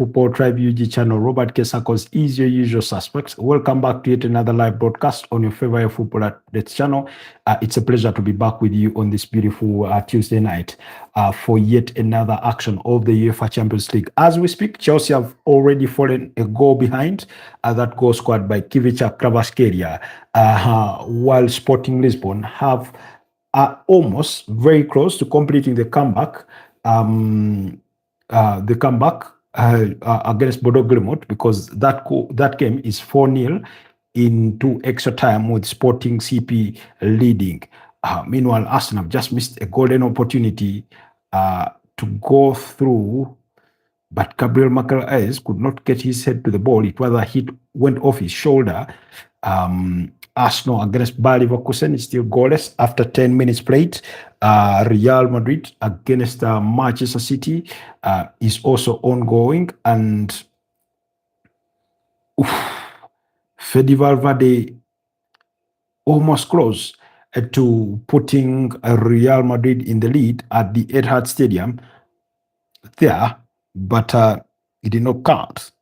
Football Tribe UG channel. Robert Kesakos is your usual suspect. Welcome back to yet another live broadcast on your favorite football updates channel. It's a pleasure to be back with you on this beautiful Tuesday night for yet another action of the UEFA Champions League. As we speak, Chelsea have already fallen a goal behind. That goal scored by Kivica Kvaratskhelia, while Sporting Lisbon have almost very close to completing the comeback. Against Bodo Glimt, because that game is 4-0 into extra time with Sporting CP leading. Meanwhile, Arsenal just missed a golden opportunity to go through, but Gabriel Magalhaes could not get his head to the ball. It was a hit, went off his shoulder. Arsenal against Bayer Leverkusen is still goalless after 10 minutes played. Real Madrid against Manchester City is also ongoing, and Fede Valverde almost close to putting Real Madrid in the lead at the Etihad Stadium there, but it did not count.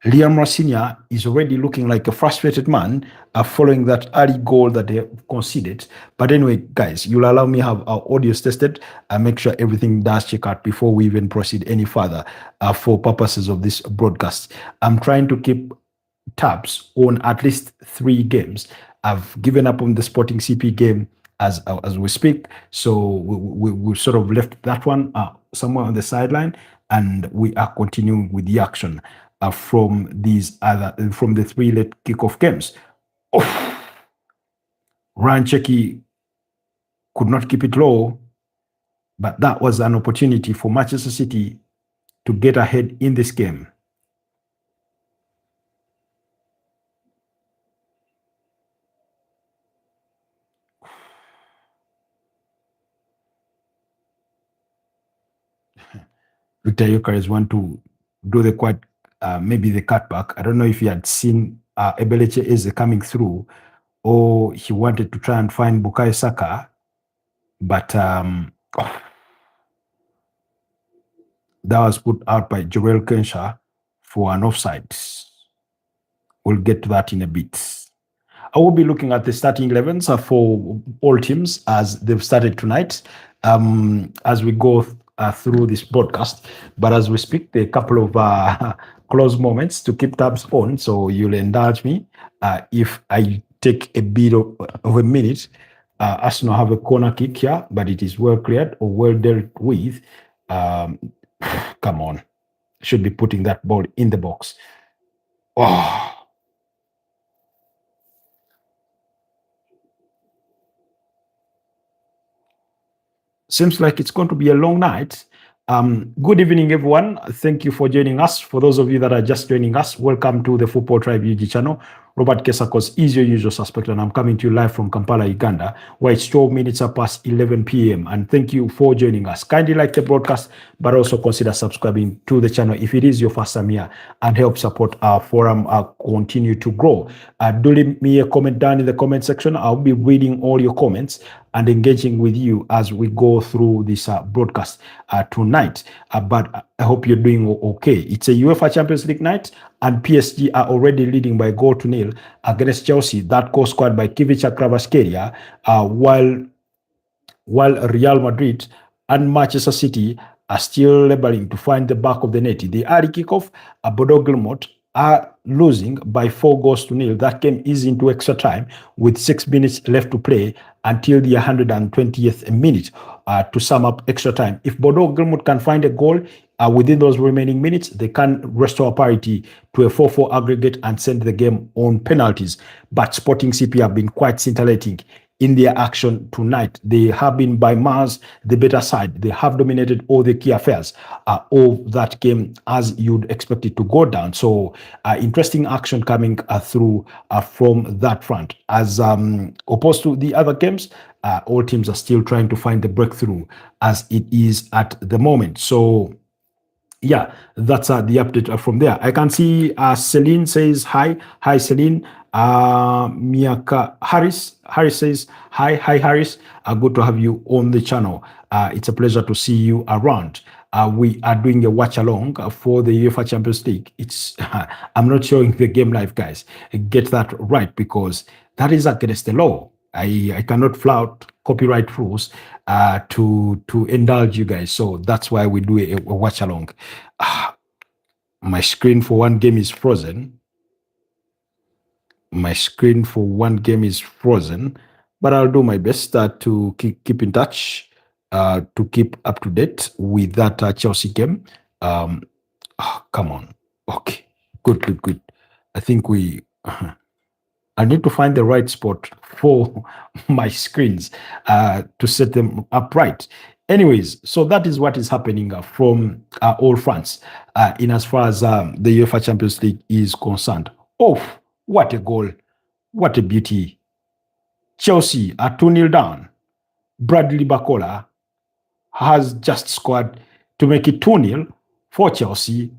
Liam Rossinha is already looking like a frustrated man following that early goal that they conceded. But anyway, guys, you'll allow me to have our audios tested and make sure everything does check out before we even proceed any further for purposes of this broadcast. I'm trying to keep tabs on at least 3 games. I've given up on the Sporting CP game as we speak, so we sort of left that one somewhere on the sideline, and we are continuing with the action from the 3 late kickoff games. Ryan Cherki could not keep it low, but that was an opportunity for Manchester City to get ahead in this game. Victor Gyökeres want to do the quite maybe the cutback. I don't know if he had seen Ebeleche Eze coming through, or he wanted to try and find Bukayo Saka, but that was put out by Joel Kensha for an offside. We'll get to that in a bit. I will be looking at the starting 11s for all teams as they've started tonight as we go through this broadcast. But as we speak, there are a couple of close moments to keep tabs on, so you'll indulge me if I take a bit of a minute. Arsenal have a corner kick here, but it is well cleared or well dealt with. Come on, should be putting that ball in the box. Oh. Seems like it's going to be a long night. Good evening, everyone. Thank you for joining us. For those of you that are just joining us, welcome to the Football Tribe UG channel. Robert Kesakos is your usual suspect, and I'm coming to you live from Kampala, Uganda, where it's 12 minutes past 11 p.m. And thank you for joining us. Kindly like the broadcast, but also consider subscribing to the channel if it is your first time here, and help support our forum continue to grow. Do leave me a comment down in the comment section. I'll be reading all your comments and engaging with you as we go through this broadcast tonight. But I hope you're doing okay. It's a UEFA Champions League night, and PSG are already leading by 0-0 against Chelsea. That goal scored by Kivica Kvaratskhelia, while Real Madrid and Manchester City are still laboring to find the back of the net. The early kickoff, Bodo Glimt are losing by 4-0. That game is into extra time with 6 minutes left to play until the 120th minute to sum up extra time. If Bodo Glimt can find a goal within those remaining minutes, they can restore parity to a 4-4 aggregate and send the game on penalties. But Sporting CP have been quite scintillating in their action tonight. They have been by miles the better side. They have dominated all the key affairs of that game as you'd expect it to go down. So interesting action coming through from that front. As opposed to the other games, all teams are still trying to find the breakthrough as it is at the moment. So yeah, that's the update from there. I can see Celine says hi. Hi, Celine. Miyaka Harris says hi Harris. Good to have you on the channel. It's a pleasure to see you around. we are doing a watch along for the UEFA Champions League. It's I'm not showing the game live, guys. Get that right, because that is against the law. I cannot flout copyright rules to indulge you guys. So that's why we do a watch along. My screen for one game is frozen. My screen for one game is frozen, but I'll do my best to keep in touch, to keep up to date with that Chelsea game. Come on. Okay. Good. I think I need to find the right spot for my screens to set them up right. Anyways, so that is what is happening from all fronts in as far as the UEFA Champions League is concerned. Oh, what a goal. What a beauty. Chelsea are 2-0 down. Bradley Bacola has just scored to make it 2-0 for Chelsea.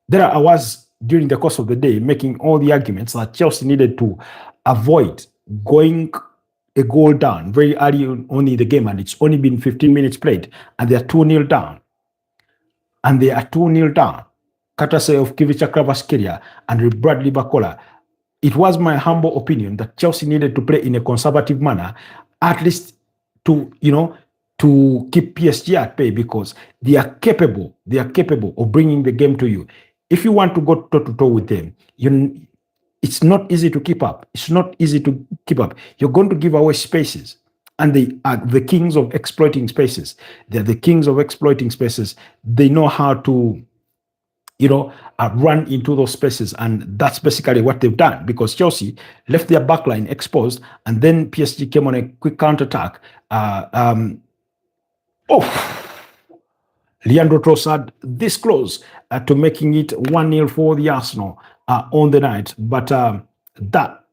There I was during the course of the day making all the arguments that Chelsea needed to avoid going a goal down very early on in the game, and it's only been 15 minutes played, and they are 2-0 down. And they are 2-0 down. Courtesy of Kivica Kvaratskhelia and Bradley Bacola. It was my humble opinion that Chelsea needed to play in a conservative manner, at least to keep PSG at bay, because they are capable of bringing the game to you. If you want to go toe-to-toe with them, it's not easy to keep up. You're going to give away spaces. And they are the kings of exploiting spaces. They're the kings of exploiting spaces. They know how to run into those spaces, and that's basically what they've done, because Chelsea left their backline exposed, and then PSG came on a quick counter-attack. Leandro Trossard this close to making it 1-0 for the Arsenal on the night, but that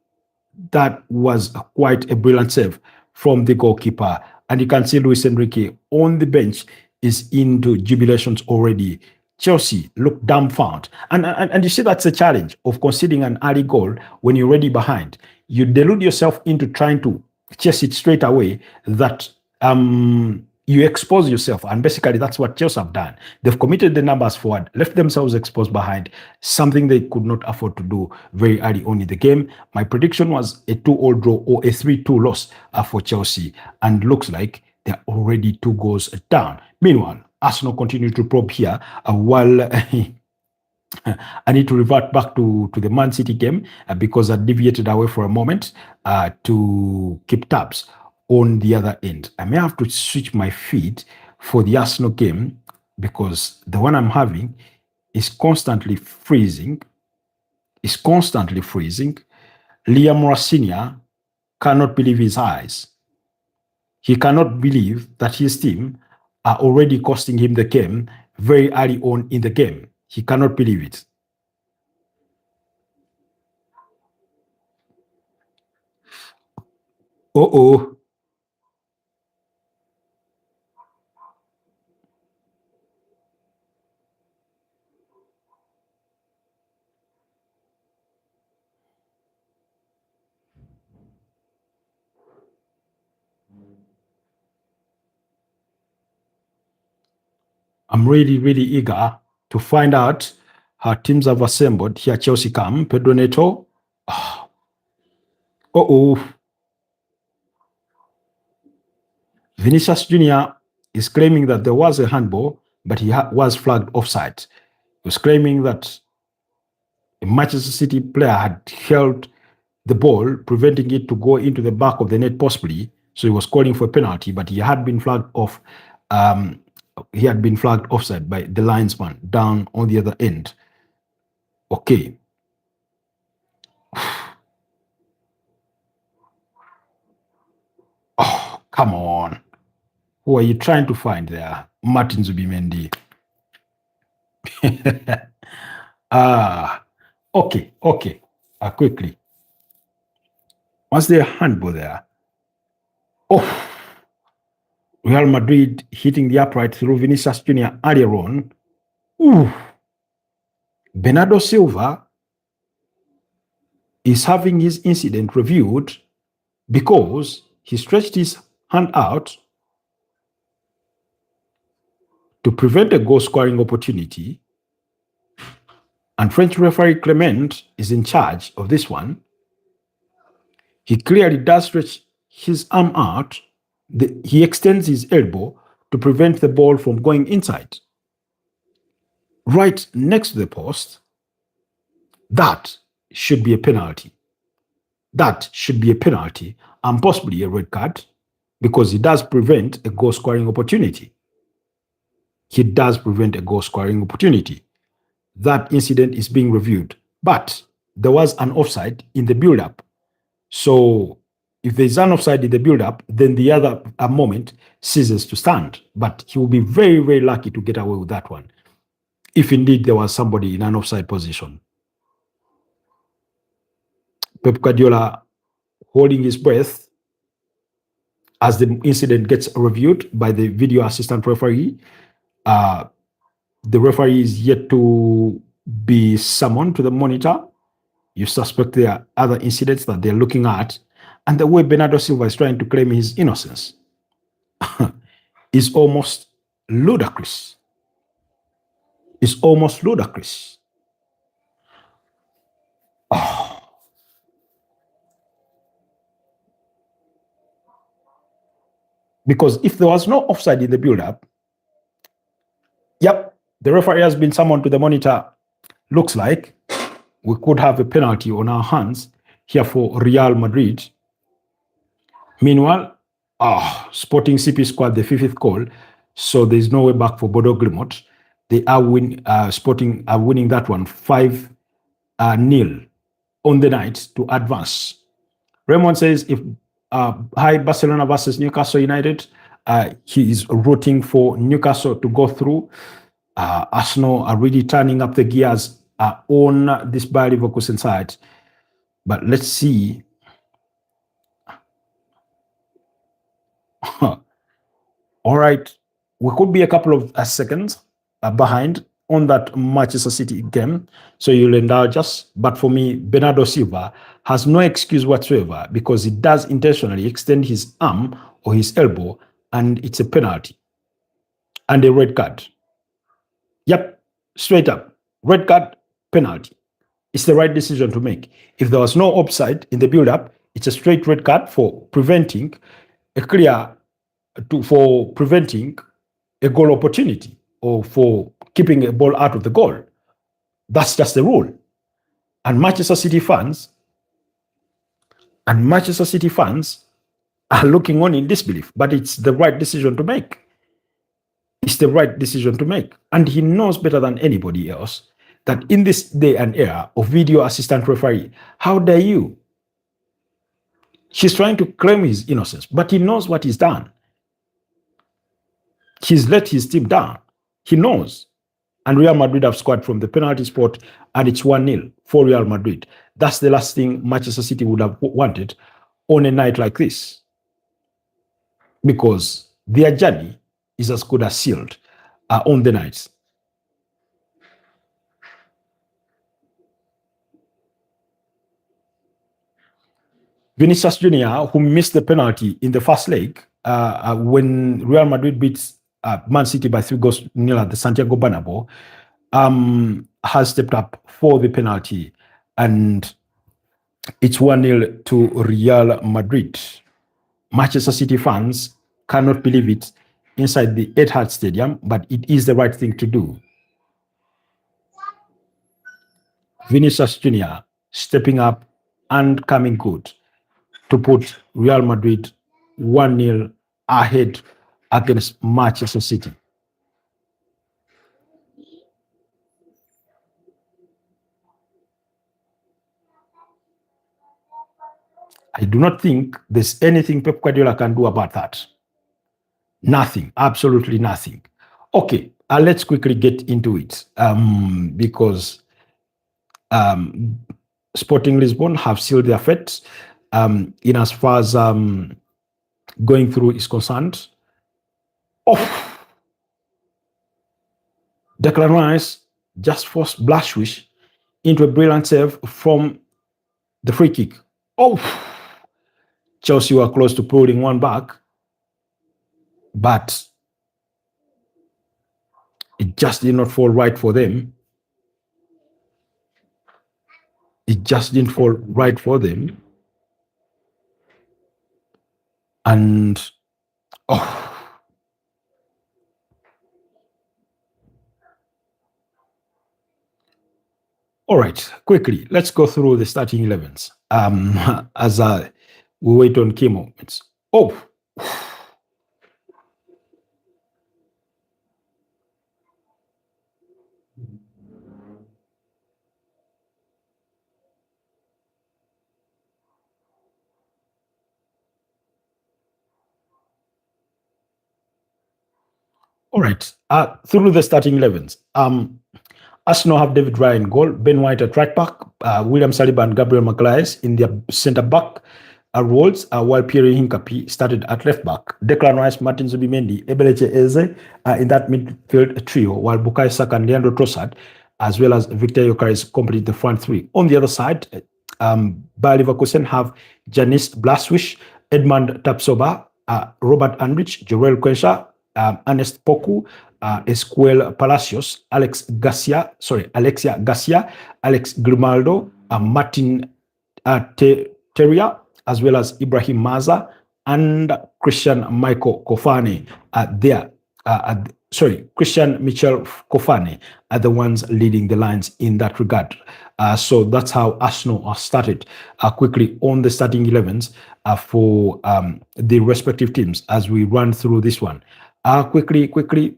was quite a brilliant save from the goalkeeper, and you can see Luis Enrique on the bench is into jubilations already. Chelsea look dumbfounded. And you see that's a challenge of conceding an early goal when you're already behind. You delude yourself into trying to chase it straight away, that you expose yourself. And basically that's what Chelsea have done. They've committed the numbers forward, left themselves exposed behind, something they could not afford to do very early on in the game. My prediction was a 2-2 draw or a 3-2 loss for Chelsea. And looks like they're already 2 goals down. Meanwhile, Arsenal continue to probe here while I need to revert back to the Man City game because I deviated away for a moment to keep tabs on the other end. I may have to switch my feed for the Arsenal game because the one I'm having is constantly freezing. Liam Rassinia cannot believe his eyes. He cannot believe that his team are already costing him the game very early on in the game. He cannot believe it. Uh-oh. I'm really, really eager to find out how teams have assembled. Here Chelsea come. Pedro Neto. Uh-oh. Vinicius Jr. is claiming that there was a handball, but he was flagged offside. He was claiming that a Manchester City player had held the ball, preventing it to go into the back of the net possibly. So he was calling for a penalty, but he had been flagged off. He had been flagged offside by the linesman down on the other end. Okay. Oh, come on. Who are you trying to find there? Martin Zubimendi. Okay. Quickly. What's the handball there? Oh, Real Madrid hitting the upright through Vinicius Jr. earlier on. Ooh. Bernardo Silva is having his incident reviewed because he stretched his hand out to prevent a goal-scoring opportunity. And French referee Clement is in charge of this one. He clearly does stretch his arm out. He extends his elbow to prevent the ball from going inside. Right next to the post, that should be a penalty. That should be a penalty and possibly a red card because he does prevent a goal-scoring opportunity. He does prevent a goal-scoring opportunity. That incident is being reviewed, but there was an offside in the build-up. So if there's an offside in the build-up, then the other moment ceases to stand. But he will be very, very lucky to get away with that one, if indeed there was somebody in an offside position. Pep Guardiola holding his breath as the incident gets reviewed by the video assistant referee. The referee is yet to be summoned to the monitor. You suspect there are other incidents that they're looking at, and the way Bernardo Silva is trying to claim his innocence is almost ludicrous. It's almost ludicrous. Oh. Because if there was no offside in the build-up, yep, the referee has been summoned to the monitor. Looks like we could have a penalty on our hands here for Real Madrid. Meanwhile, Sporting CP scored the fifth goal, so there's no way back for Bodo Glimt. They are Sporting are winning that one 5-0 on the night to advance. Raymond says if hi Barcelona versus Newcastle United, he is rooting for Newcastle to go through. Arsenal are really turning up the gears on this Bayer Leverkusen side. But let's see. All right, we could be a couple of seconds behind on that Manchester City game, so you'll indulge us. But for me, Bernardo Silva has no excuse whatsoever because he does intentionally extend his arm or his elbow, and it's a penalty and a red card. Yep, straight up, red card, penalty. It's the right decision to make. If there was no offside in the build-up, it's a straight red card for preventing preventing a goal opportunity or for keeping a ball out of the goal. That's just the rule. And Manchester City fans are looking on in disbelief, but it's the right decision to make. It's the right decision to make. And he knows better than anybody else that in this day and era of video assistant referee, how dare you? He's trying to claim his innocence, but he knows what he's done. He's let his team down. He knows. And Real Madrid have scored from the penalty spot, and it's 1-0 for Real Madrid. That's the last thing Manchester City would have wanted on a night like this, because their journey is as good as sealed on the night. Vinicius Jr., who missed the penalty in the first leg when Real Madrid beats Man City by 3-0 at the Santiago Bernabeu, has stepped up for the penalty, and it's 1-0 to Real Madrid. Manchester City fans cannot believe it inside the Etihad Stadium, but it is the right thing to do. Vinicius Jr. stepping up and coming good to put Real Madrid 1-0 ahead against Manchester City. I do not think there's anything Pep Guardiola can do about that. Nothing, absolutely nothing. Okay, let's quickly get into it because Sporting Lisbon have sealed their fate in as far as going through is concerned. Oh, Declan Rice just forced Blashwish into a brilliant save from the free kick. Oh, Chelsea were close to pulling one back, but It just did not fall right for them. It just didn't fall right for them. And oh, all right, quickly, let's go through the starting 11s as we wait on key moments. Oh, all right, through the starting 11s. Arsenal have David Raya in goal, Ben White at right back, William Saliba and Gabriel Magalhaes in their centre back roles, while Pierre Hincapié started at left back. Declan Rice, Martin Zubimendi, Ebeleche Eze in that midfield trio, while Bukayo Saka and Leandro Trossard, as well as Victor Gyökeres, complete the front three. On the other side, Bayer Leverkusen have Janis Blaswish, Edmund Tapsoba, Robert Andrich, Joel Quencha, Ernest Poku, Escuel Palacios, Alexia Garcia, Alex Grimaldo, Martin Teria, as well as Ibrahim Maza and Christian Michael Kofane there. Christian Michel Kofane are the ones leading the lines in that regard. So that's how Arsenal started quickly on the starting 11s for the respective teams as we run through this one. Quickly,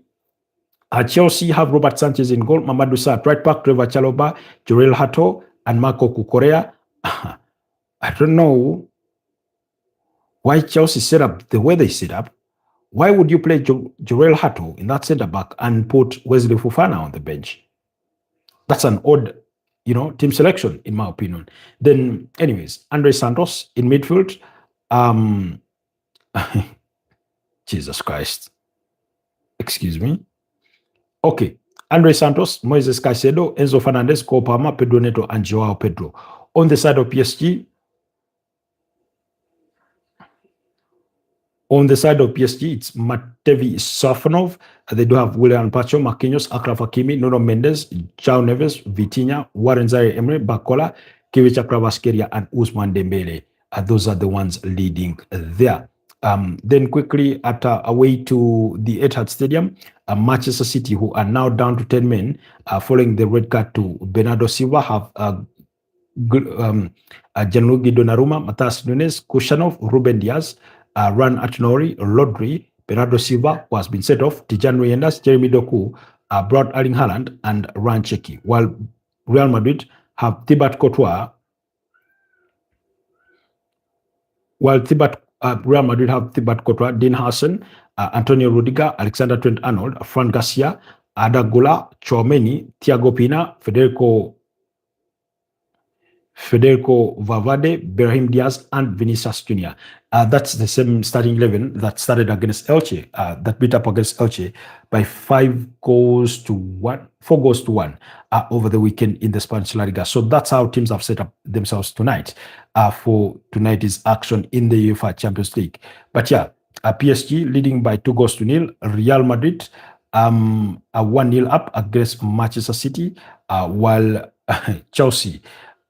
Chelsea have Robert Sanchez in goal, Mamadou Sarr at right back, Trevor Chalobah, Jorel Hato, and Marco Cucurella. I don't know why Chelsea set up the way they set up. Why would you play Jorel Hato in that centre back and put Wesley Fofana on the bench? That's an odd, team selection, in my opinion. Then, anyways, Andre Santos in midfield. Jesus Christ. Excuse me. Okay. Andre Santos, Moises Caicedo, Enzo Fernandez, Cole Palmer, Pedro Neto, and Joao Pedro. On the side of PSG, it's Matevi Safanov. They do have Willian Pacho, Marquinhos, Akraf Hakimi, Nuno Mendes, João Neves, Vitinha, Warren Zaire-Emery, Bakola, Kiwicha Kvaratskhelia, and Ousmane Dembele. Those are the ones leading there. Then quickly away to the Etihad Stadium, Manchester City, who are now down to 10 men, following the red card to Bernardo Silva, have Gianluigi Donnarumma, Matheus Nunes, Kushanov, Ruben Diaz, Ran Atinori, Rodri, Bernardo Silva, who has been set off, Tijan Reinders, Jeremy Doku, Brad Erling Haaland, and Ryan Cherki, while Real Madrid have Thibaut Courtois, Real Madrid have Thibaut Courtois, Dean Haasen, Antonio Rudiger, Alexander Trent-Arnold, Fran Garcia, Ada Gula, Tchouameni, Thiago Pina, Federico Valverde, Brahim Diaz, and Vinicius Jr. That's the same starting 11 that started against Elche, that beat up against Elche by 4 goals to 1 over the weekend in the Spanish La Liga. So that's how teams have set up themselves tonight for tonight's action in the UEFA Champions League. But yeah, PSG leading by 2-0. Real Madrid a 1-0 up against Manchester City, while Chelsea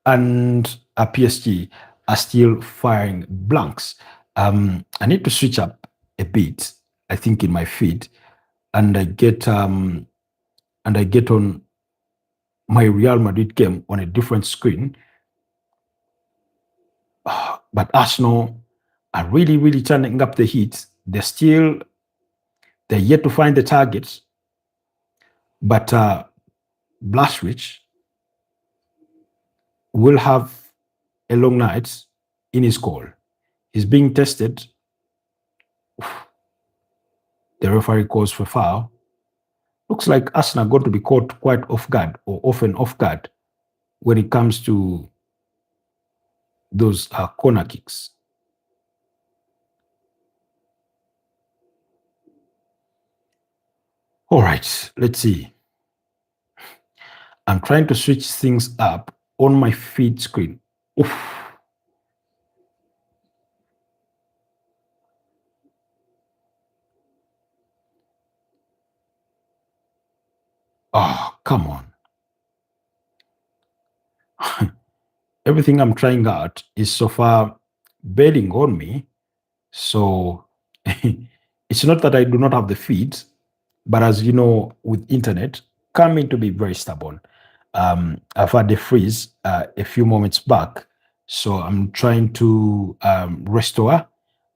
and PSG are still firing blanks. I need to switch up a bit, I think, in my feed, and I get on my Real Madrid game on a different screen. But Arsenal are really, really turning up the heat. They're yet to find the targets. But Blaswich will have a long night in his goal. He's being tested. The referee calls for foul. Looks like Arsenal are going to be caught quite off guard, or often off guard, when it comes to those corner kicks. All right, let's see. I'm trying to switch things up on my feed screen. Oof. Oh, come on. Everything I'm trying out is so far bailing on me. So it's not that I do not have the feeds, but as you know, with internet, coming to be very stubborn. I've had a freeze a few moments back, so I'm trying to restore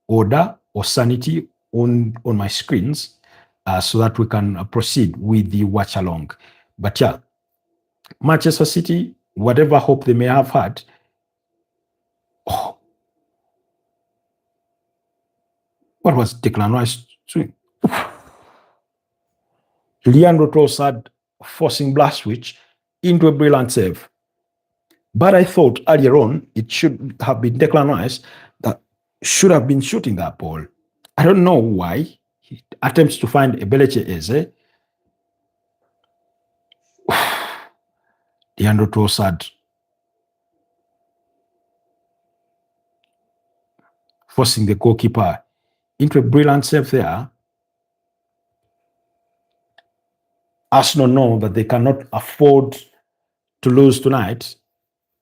order or sanity on my screens so that we can proceed with the watch along. But yeah, Manchester City, whatever hope they may have had, oh, what was Declan Rice doing? Leandro Trossard forcing Blaswich into a brilliant save. But I thought earlier on it should have been Declan Rice that should have been shooting that ball. I don't know why. He attempts to find Ebeleche Eze. Leandro Trossard forcing the goalkeeper into a brilliant save there. Arsenal know that they cannot afford to lose tonight.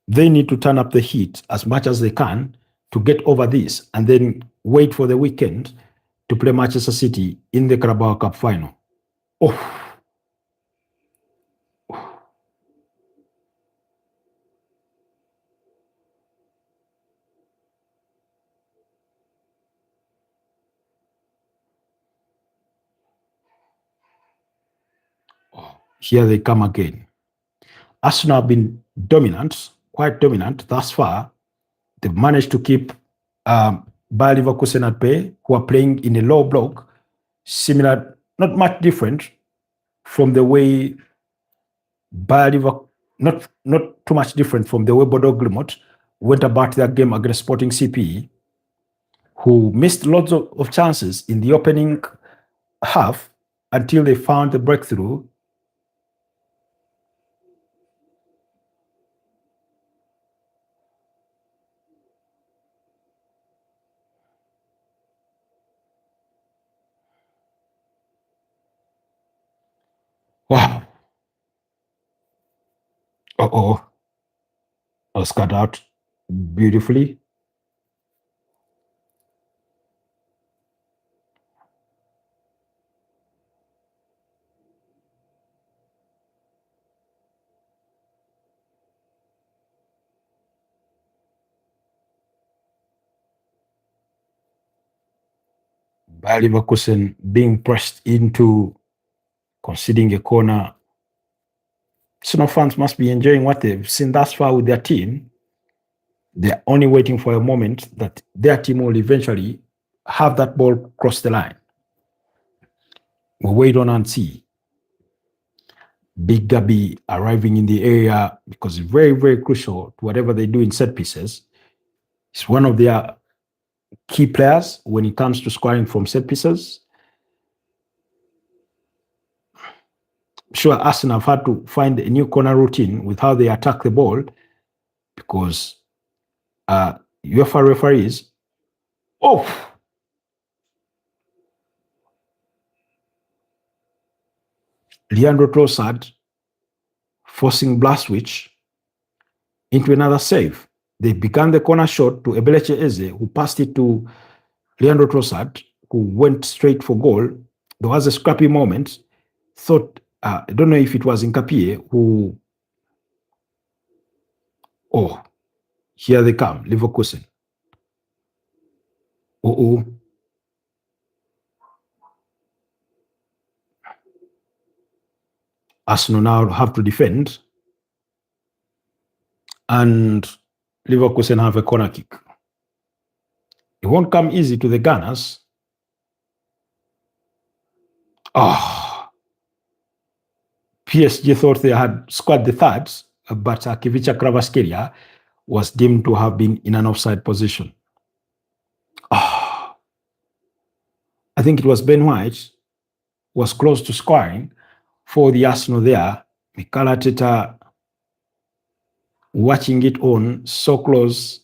They need to turn up the heat as much as they can to get over this and then wait for the weekend to play Manchester City in the Carabao Cup final. Oh. Here they come again. Arsenal have been dominant, quite dominant thus far. They've managed to keep Bayer Leverkusen at bay, who are playing in a low block, similar, not much different from the way Bayer Leverkusen, not too much different from the way Bodo Glimt went about their game against Sporting CP, who missed lots of chances in the opening half until they found the breakthrough. Wow. Uh-oh. Was cut out beautifully. Bayer Leverkusen being pressed into conceding a corner. Arsenal fans must be enjoying what they've seen thus far with their team. They're only waiting for a moment that their team will eventually have that ball cross the line. We'll wait on and see. Big Gabi arriving in the area because it's very, very crucial to whatever they do in set pieces. He's one of their key players when it comes to scoring from set pieces. Sure, Arsenal have had to find a new corner routine with how they attack the ball because UEFA referees, Leandro Trossard forcing Blaswich into another save. They began the corner shot to Ebeleche Eze, who passed it to Leandro Trossard, who went straight for goal. There was a scrappy moment. Thought, I don't know if it was Nkapie who, here they come, Leverkusen. Arsenal now have to defend, and Leverkusen have a corner kick. It won't come easy to the Gunners. PSG thought they had scored the thirds, but Kivica Kvaratskhelia was deemed to have been in an offside position. I think it was Ben White was close to scoring for the Arsenal there. Mikel Arteta watching it on so close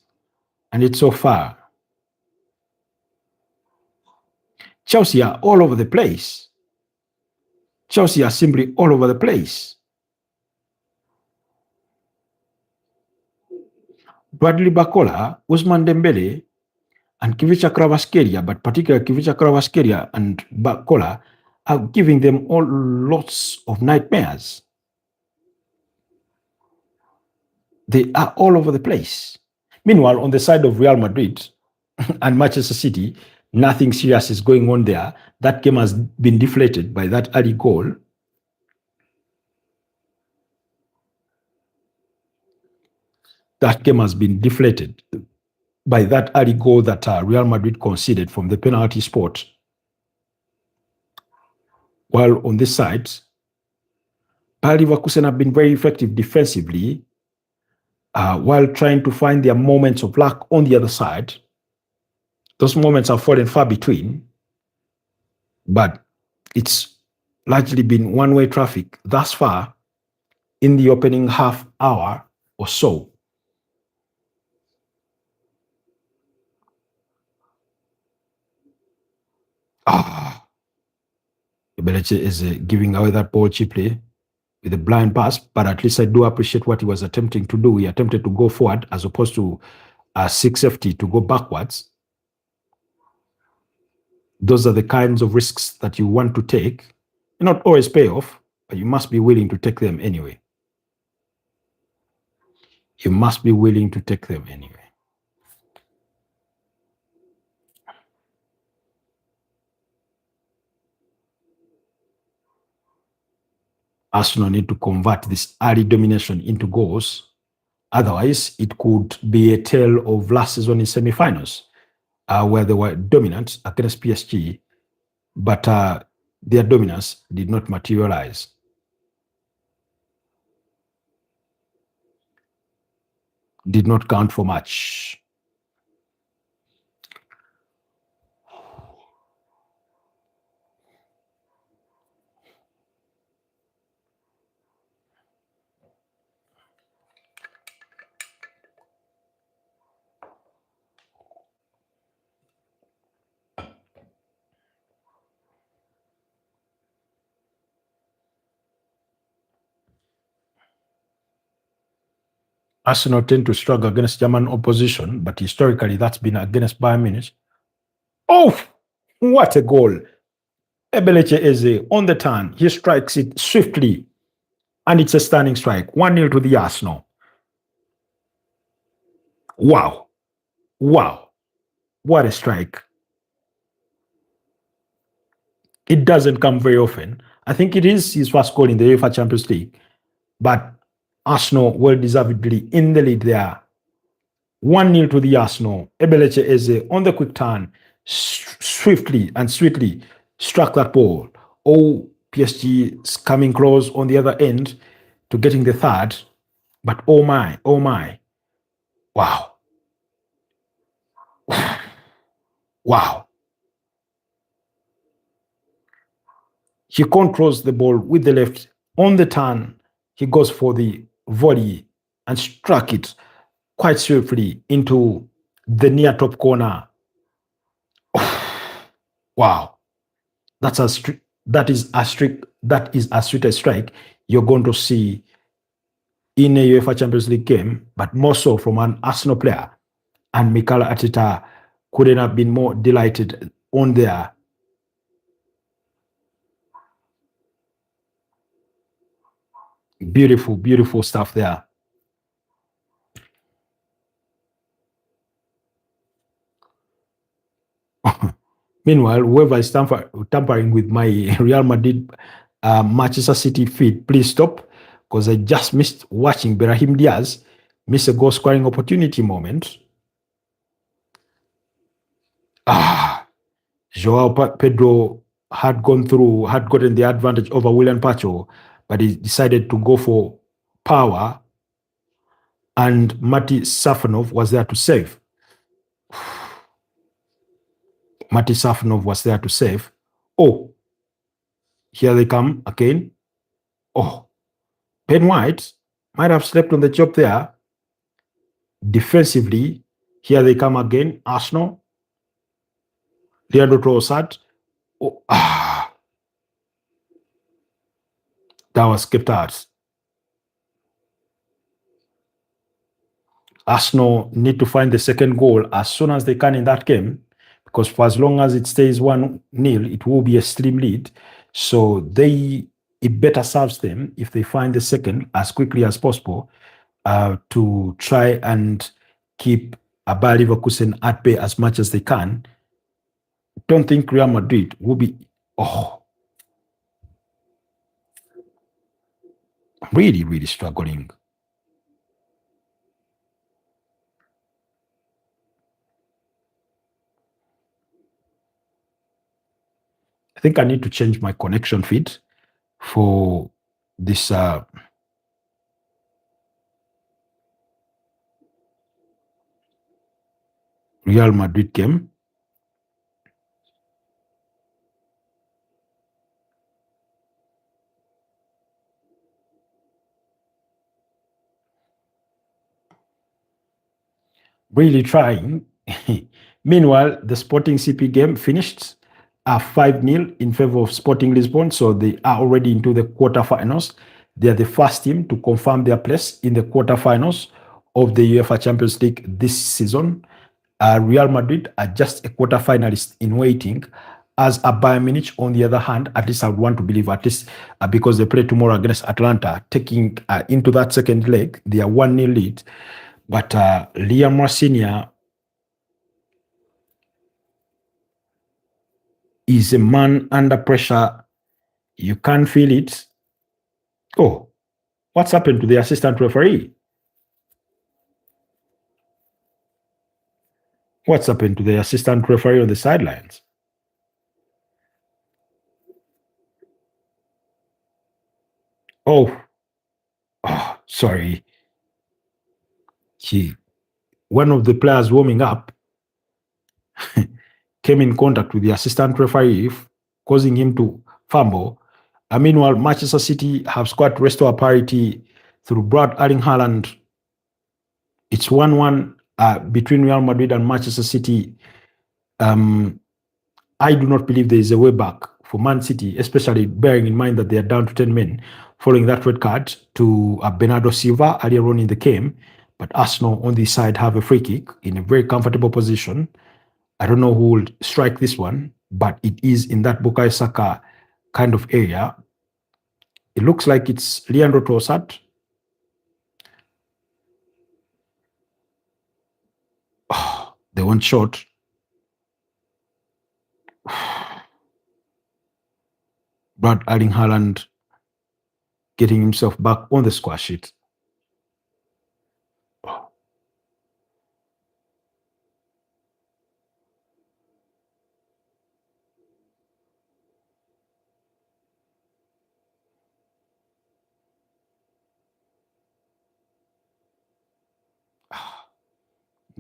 and it's so far. Chelsea are all over the place. Chelsea are simply all over the place. Bradley Bacola, Usman Dembele, and Kivicha Kvaratskhelia, but particularly Kivicha Kvaratskhelia and Bacola, are giving them all lots of nightmares. They are all over the place. Meanwhile, on the side of Real Madrid and Manchester City, nothing serious is going on there. That game has been deflated by that early goal. That game has been deflated by that early goal that Real Madrid conceded from the penalty spot. While on this side, Bayer Leverkusen have been very effective defensively while trying to find their moments of luck on the other side. Those moments have fallen far between, but it's largely been one-way traffic thus far in the opening half hour or so. Beleche is giving away that ball cheaply with a blind pass, but at least I do appreciate what he was attempting to do. He attempted to go forward as opposed to seek safety to go backwards. Those are the kinds of risks that you want to take. They not always pay off, but you must be willing to take them anyway. You must be willing to take them anyway. Arsenal need to convert this early domination into goals. Otherwise, it could be a tale of last season in semi-finals, where they were dominant against PSG, but their dominance did not materialize. Did not count for much. Arsenal tend to struggle against German opposition, but historically that's been against Bayern Munich. Oh, what a goal! Ebeleche Eze on the turn. He strikes it swiftly, and it's a stunning strike. 1-0 to the Arsenal. Wow. Wow. What a strike. It doesn't come very often. I think it is his first goal in the UEFA Champions League, but Arsenal well deservedly in the lead there. 1-0 to the Arsenal. Ebeleche Eze on the quick turn, swiftly and sweetly struck that ball. Oh, PSG is coming close on the other end to getting the third. But oh my. Wow. Wow. He controls the ball with the left on the turn. He goes for the volley and struck it quite swiftly into the near top corner. Wow. That is as sweet a strike you're going to see in a UEFA Champions League game, but more so from an Arsenal player. And Mikel Arteta couldn't have been more delighted on there. Beautiful, beautiful stuff there. Meanwhile, whoever is tampering with my Real Madrid Manchester City feed, please stop, because I just missed watching Brahim Diaz miss a goal scoring opportunity moment. Joao Pedro had gotten the advantage over William Pacho, but he decided to go for power, and Mati Safanov was there to save. Mati Safanov was there to save. Oh, here they come again. Oh, Ben White might have slept on the job there. Defensively, here they come again. Arsenal. Leandro Trossard. Oh, that was kept out. Arsenal need to find the second goal as soon as they can in that game, because for as long as it stays 1-0, it will be a slim lead. So it better serves them if they find the second as quickly as possible to try and keep Bayer Leverkusen at bay as much as they can. Don't think Real Madrid will be really, really struggling. I think I need to change my connection feed for this Real Madrid game. Really trying. Meanwhile, the Sporting CP game finished 5-0 in favor of Sporting Lisbon, so they are already into the quarterfinals. They are the first team to confirm their place in the quarterfinals of the UEFA Champions League this season. Real Madrid are just a quarterfinalist in waiting. As a Bayern Munich, on the other hand, at least I would want to believe, at least because they play tomorrow against Atlanta, taking into that second leg, they are 1-0 lead. But Liam Marcinia is a man under pressure. You can't feel it. Oh, what's happened to the assistant referee? What's happened to the assistant referee on the sidelines? Oh, sorry. One of the players warming up came in contact with the assistant referee, causing him to fumble. Meanwhile, Manchester City have scored to restore parity through Brad Erling Haaland. It's 1-1 between Real Madrid and Manchester City. I do not believe there is a way back for Man City, especially bearing in mind that they are down to 10 men following that red card to Bernardo Silva earlier on in the game. But Arsenal on this side have a free kick in a very comfortable position. I don't know who will strike this one, but it is in that Bukayo Saka kind of area. It looks like it's Leandro Trossard. Oh, they want shot. Brad Erling Haaland getting himself back on the score sheet.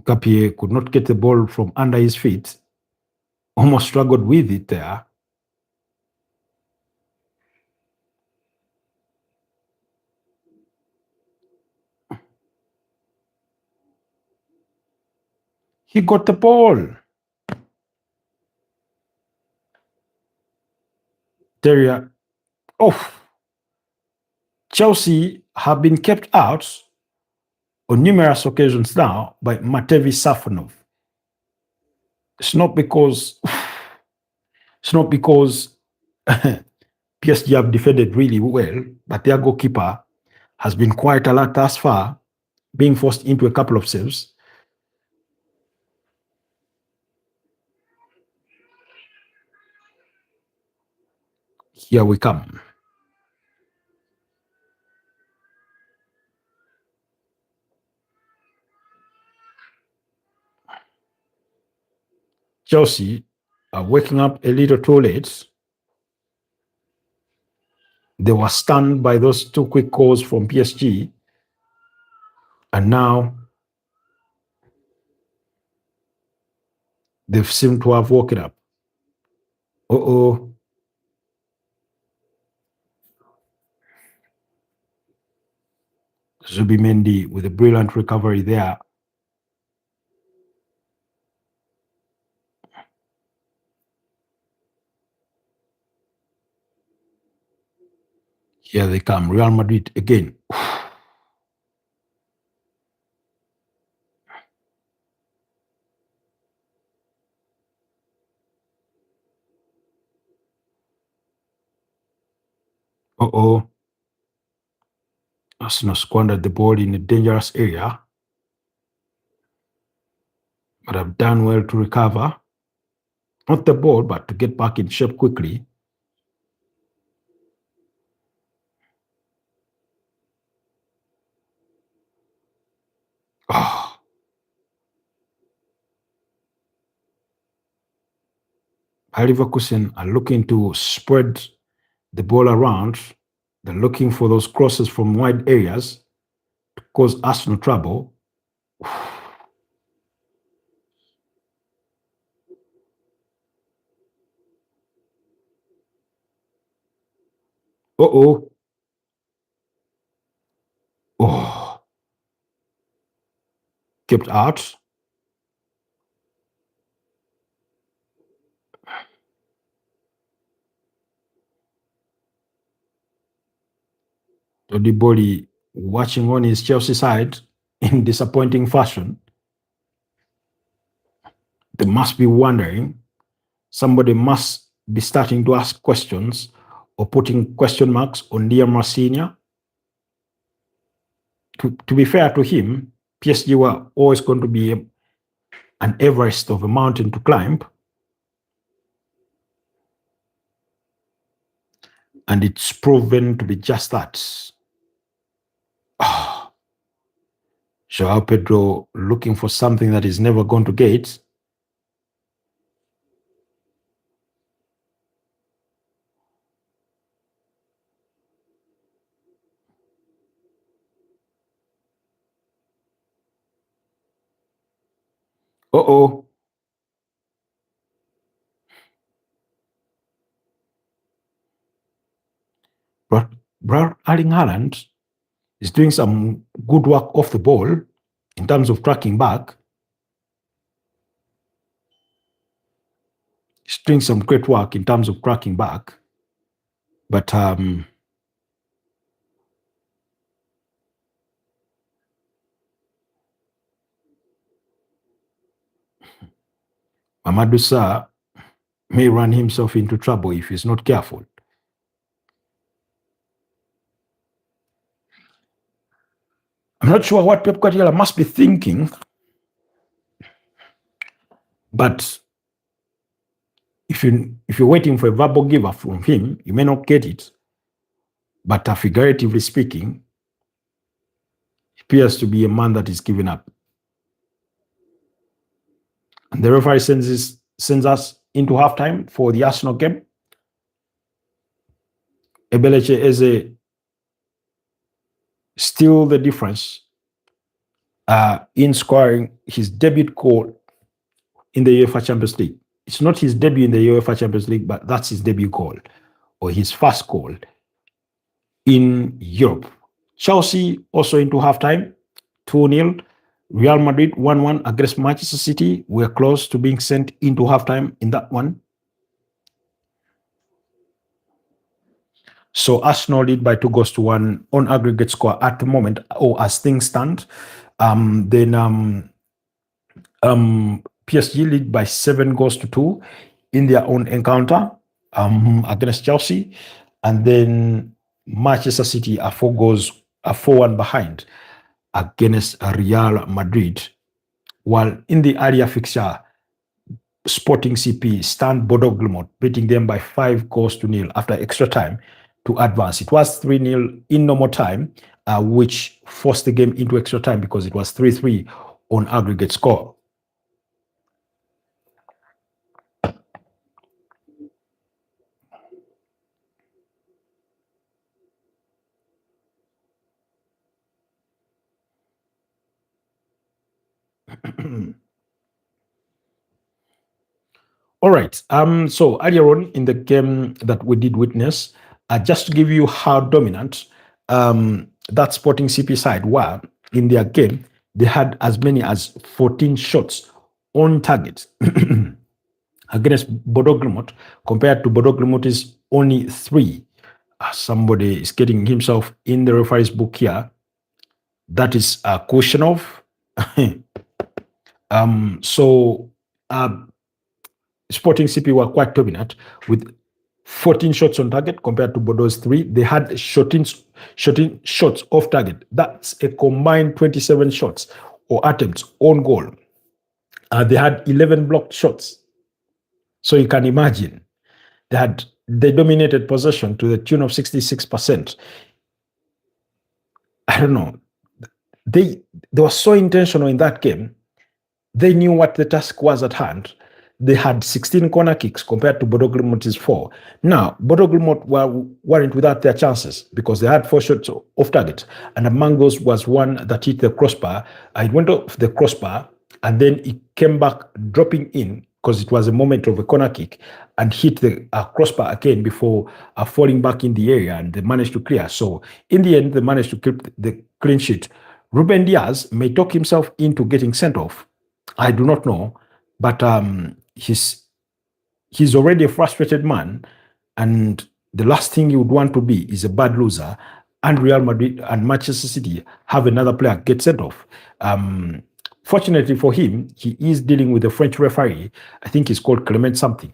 Gapier could not get the ball from under his feet. Almost struggled with it there. He got the ball. Terrier. Oh, Chelsea have been kept out on numerous occasions now by Matevi Safonov. It's not because PSG have defended really well, but their goalkeeper has been quite alert thus far, being forced into a couple of saves. Here we come. Chelsea are waking up a little too late. They were stunned by those two quick goals from PSG. And now they seem to have woken up. Uh-oh. Zubimendi with a brilliant recovery there. Here they come, Real Madrid again. Uh-oh. Arsenal squandered the ball in a dangerous area, but have done well to recover. Not the ball, but to get back in shape quickly. Oh. Leverkusen are looking to spread the ball around. They're looking for those crosses from wide areas to cause Arsenal trouble. Uh-oh. Oh. Kept out. Todiboli watching on his Chelsea side in disappointing fashion. They must be wondering. Somebody must be starting to ask questions or putting question marks on Liam Marcinia. To be fair to him, PSG were always going to be an Everest of a mountain to climb. And it's proven to be just that. Oh. Joao Pedro looking for something that is never going to get. Uh-oh. But Erling Haaland is doing some good work off the ball in terms of tracking back. He's doing some great work in terms of tracking back. But Mamadou Sarr may run himself into trouble if he's not careful. I'm not sure what Pep Guardiola must be thinking, but if you're waiting for a verbal giver from him, you may not get it. But figuratively speaking, he appears to be a man that is giving up. And the referee sends us into halftime for the Arsenal game. Ebeleche Eze still the difference in scoring his debut goal in the UEFA Champions League. It's not his debut in the UEFA Champions League, but that's his debut goal or his first goal in Europe. Chelsea also into halftime, 2-0. Real Madrid 1-1 against Manchester City. We're close to being sent into halftime in that one. So Arsenal lead by 2-1 on aggregate score at the moment, or as things stand. Then PSG lead by 7-2 in their own encounter against Chelsea. And then Manchester City are 4-1 behind against Real Madrid. While in the earlier fixture, Sporting CP stand Bordeaux Glimot, beating them by 5-0 after extra time to advance. It was 3-0 in normal time, which forced the game into extra time because it was 3-3 on aggregate score. All right. So earlier on in the game that we did witness, just to give you how dominant that Sporting CP side were in their game, they had as many as 14 shots on target against Bordeaux Glimot, compared to Bordeaux Glimot's only 3. Somebody is getting himself in the referee's book here. That is Kushanov. So Sporting CP were quite dominant with 14 shots on target compared to Bordeaux's 3. They had 14 shots off target. That's a combined 27 shots or attempts on goal. They had 11 blocked shots. So you can imagine they dominated possession to the tune of 66%. I don't know. They were so intentional in that game. They knew what the task was at hand. They had 16 corner kicks compared to Bodo Glimt's 4. Now, Bodo Glimt weren't without their chances because they had 4 shots off target. And among those was one that hit the crossbar. It went off the crossbar and then it came back dropping in because it was a moment of a corner kick and hit the crossbar again before falling back in the area, and they managed to clear. So in the end, they managed to keep the clean sheet. Ruben Diaz may talk himself into getting sent off. I do not know, but he's already a frustrated man, and the last thing you would want to be is a bad loser, and Real Madrid and Manchester City have another player get sent off. Fortunately for him, he is dealing with a French referee. I think he's called Clement something,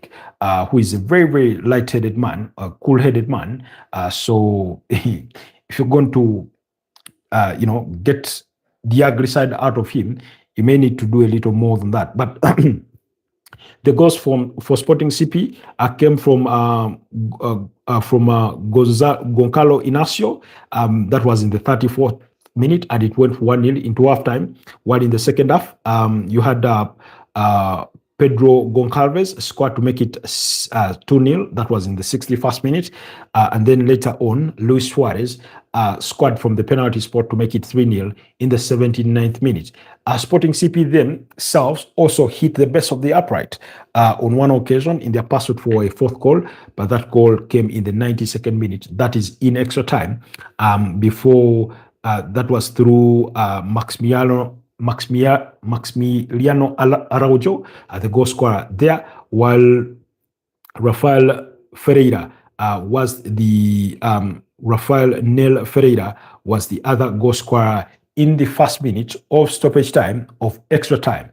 who is a very, very light-headed man, a cool-headed man. So if you're going to, get the ugly side out of him, you may need to do a little more than that. But the goals for Sporting CP came from Goncalo Inacio. That was in the 34th minute, and it went 1-0 into halftime. While in the second half, you had Pedro Goncalves scored to make it 2-0. That was in the 61st minute. And then later on, Luis Suarez scored from the penalty spot to make it 3-0 in the 79th minute. Sporting CP themselves also hit the best of the upright on one occasion in their pursuit for a 4th goal, but that goal came in the 92nd minute. That is in extra time. Before that was through Maximiliano Araujo, the goal scorer there, while Rafael Nel Ferreira was the other goal scorer in the first minute of stoppage time of extra time.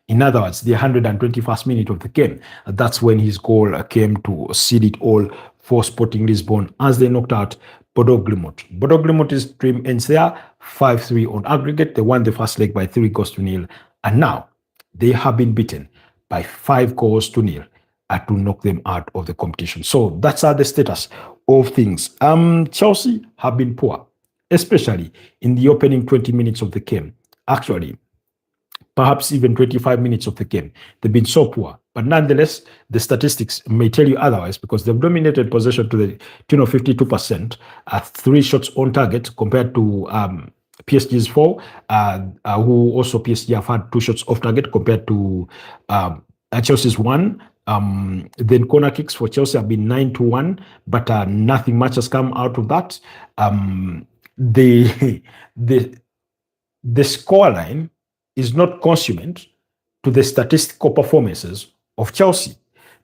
In other words, the 121st minute of the game. That's when his goal came to seal it all for Sporting Lisbon as they knocked out Bodo Glimt. Bodo Glimt's dream ends there, 5-3 on aggregate. They won the first leg by 3-0, and now they have been beaten by 5-0 to knock them out of the competition. So that's the status of things. Chelsea have been poor, especially in the opening 20 minutes of the game. Actually, perhaps even 25 minutes of the game. They've been so poor. But nonetheless, the statistics may tell you otherwise because they've dominated possession to the tune of 52%, 3 shots on target compared to PSG's 4, who also PSG have had 2 shots off target compared to Chelsea's 1. Then corner kicks for Chelsea have been 9-1, but nothing much has come out of that. The scoreline is not consummate to the statistical performances of Chelsea,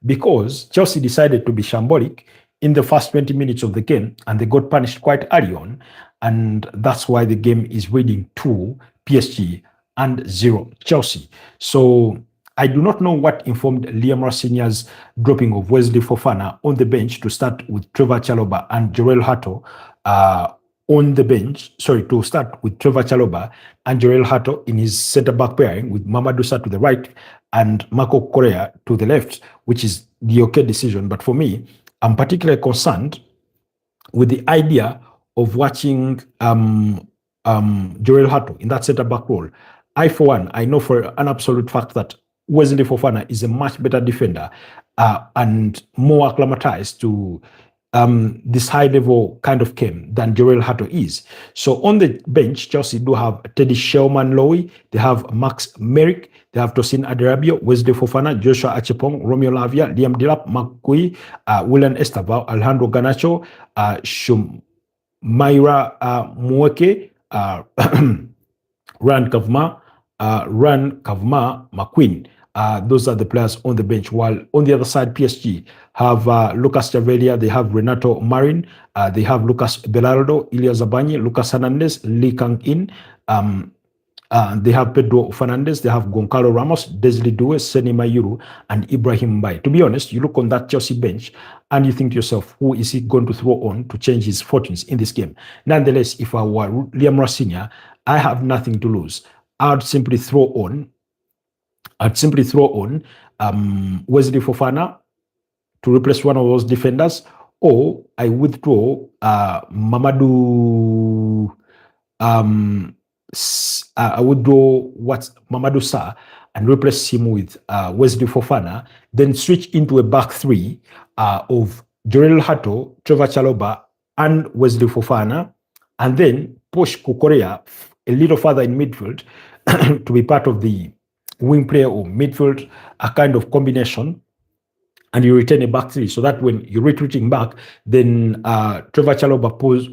because Chelsea decided to be shambolic in the first 20 minutes of the game, and they got punished quite early on, and that's why the game is reading 2 PSG and 0 Chelsea. So I do not know what informed Liam Rassinia's dropping of Wesley Fofana on the bench to start with Trevor Chalobah and Jorel Hato on the bench, to start with Trevor Chalobah and Jorel Hato in his centre-back pairing with Mamadou Sarr to the right and Marco Correa to the left, which is the okay decision. But for me, I'm particularly concerned with the idea of watching Jorel Hato in that centre-back role. For one, I know for an absolute fact that Wesley Fofana is a much better defender and more acclimatized to this high-level kind of game than Jorel Hato is. So on the bench, Chelsea do have Teddy Shelman-Lowy, they have Max Merrick, they have Tosin Aderabio, Wesley Fofana, Joshua Achepong, Romeo Lavia, Liam Delap, Makui, Willian Estevao, Alejandro Garnacho, Shumaira Mweke, Ran Kavma McQueen. Those are the players on the bench. While on the other side, PSG have Lucas Javelia, they have Renato Marin, they have Lucas Belardo, Ilya Zabanye, Lucas Hernandez, Lee Kang-in, they have Pedro Fernandez, they have Goncalo Ramos, Desli Due, Seni Mayuru, and Ibrahim Mbaye. To be honest, you look on that Chelsea bench and you think to yourself, who is he going to throw on to change his fortunes in this game? Nonetheless, if I were Liam Rosinia, I have nothing to lose. I'd simply throw on Wesley Fofana to replace one of those defenders, or I withdraw Mamadou. I would do Mamadou Sarr and replace him with Wesley Fofana, then switch into a back three of Jorel Hato, Trevor Chalobah, and Wesley Fofana, and then push Kukorea a little further in midfield to be part of the wing player or midfield, a kind of combination, and you return a back three, so that when you're retreating back, then Trevor Chalobah pulls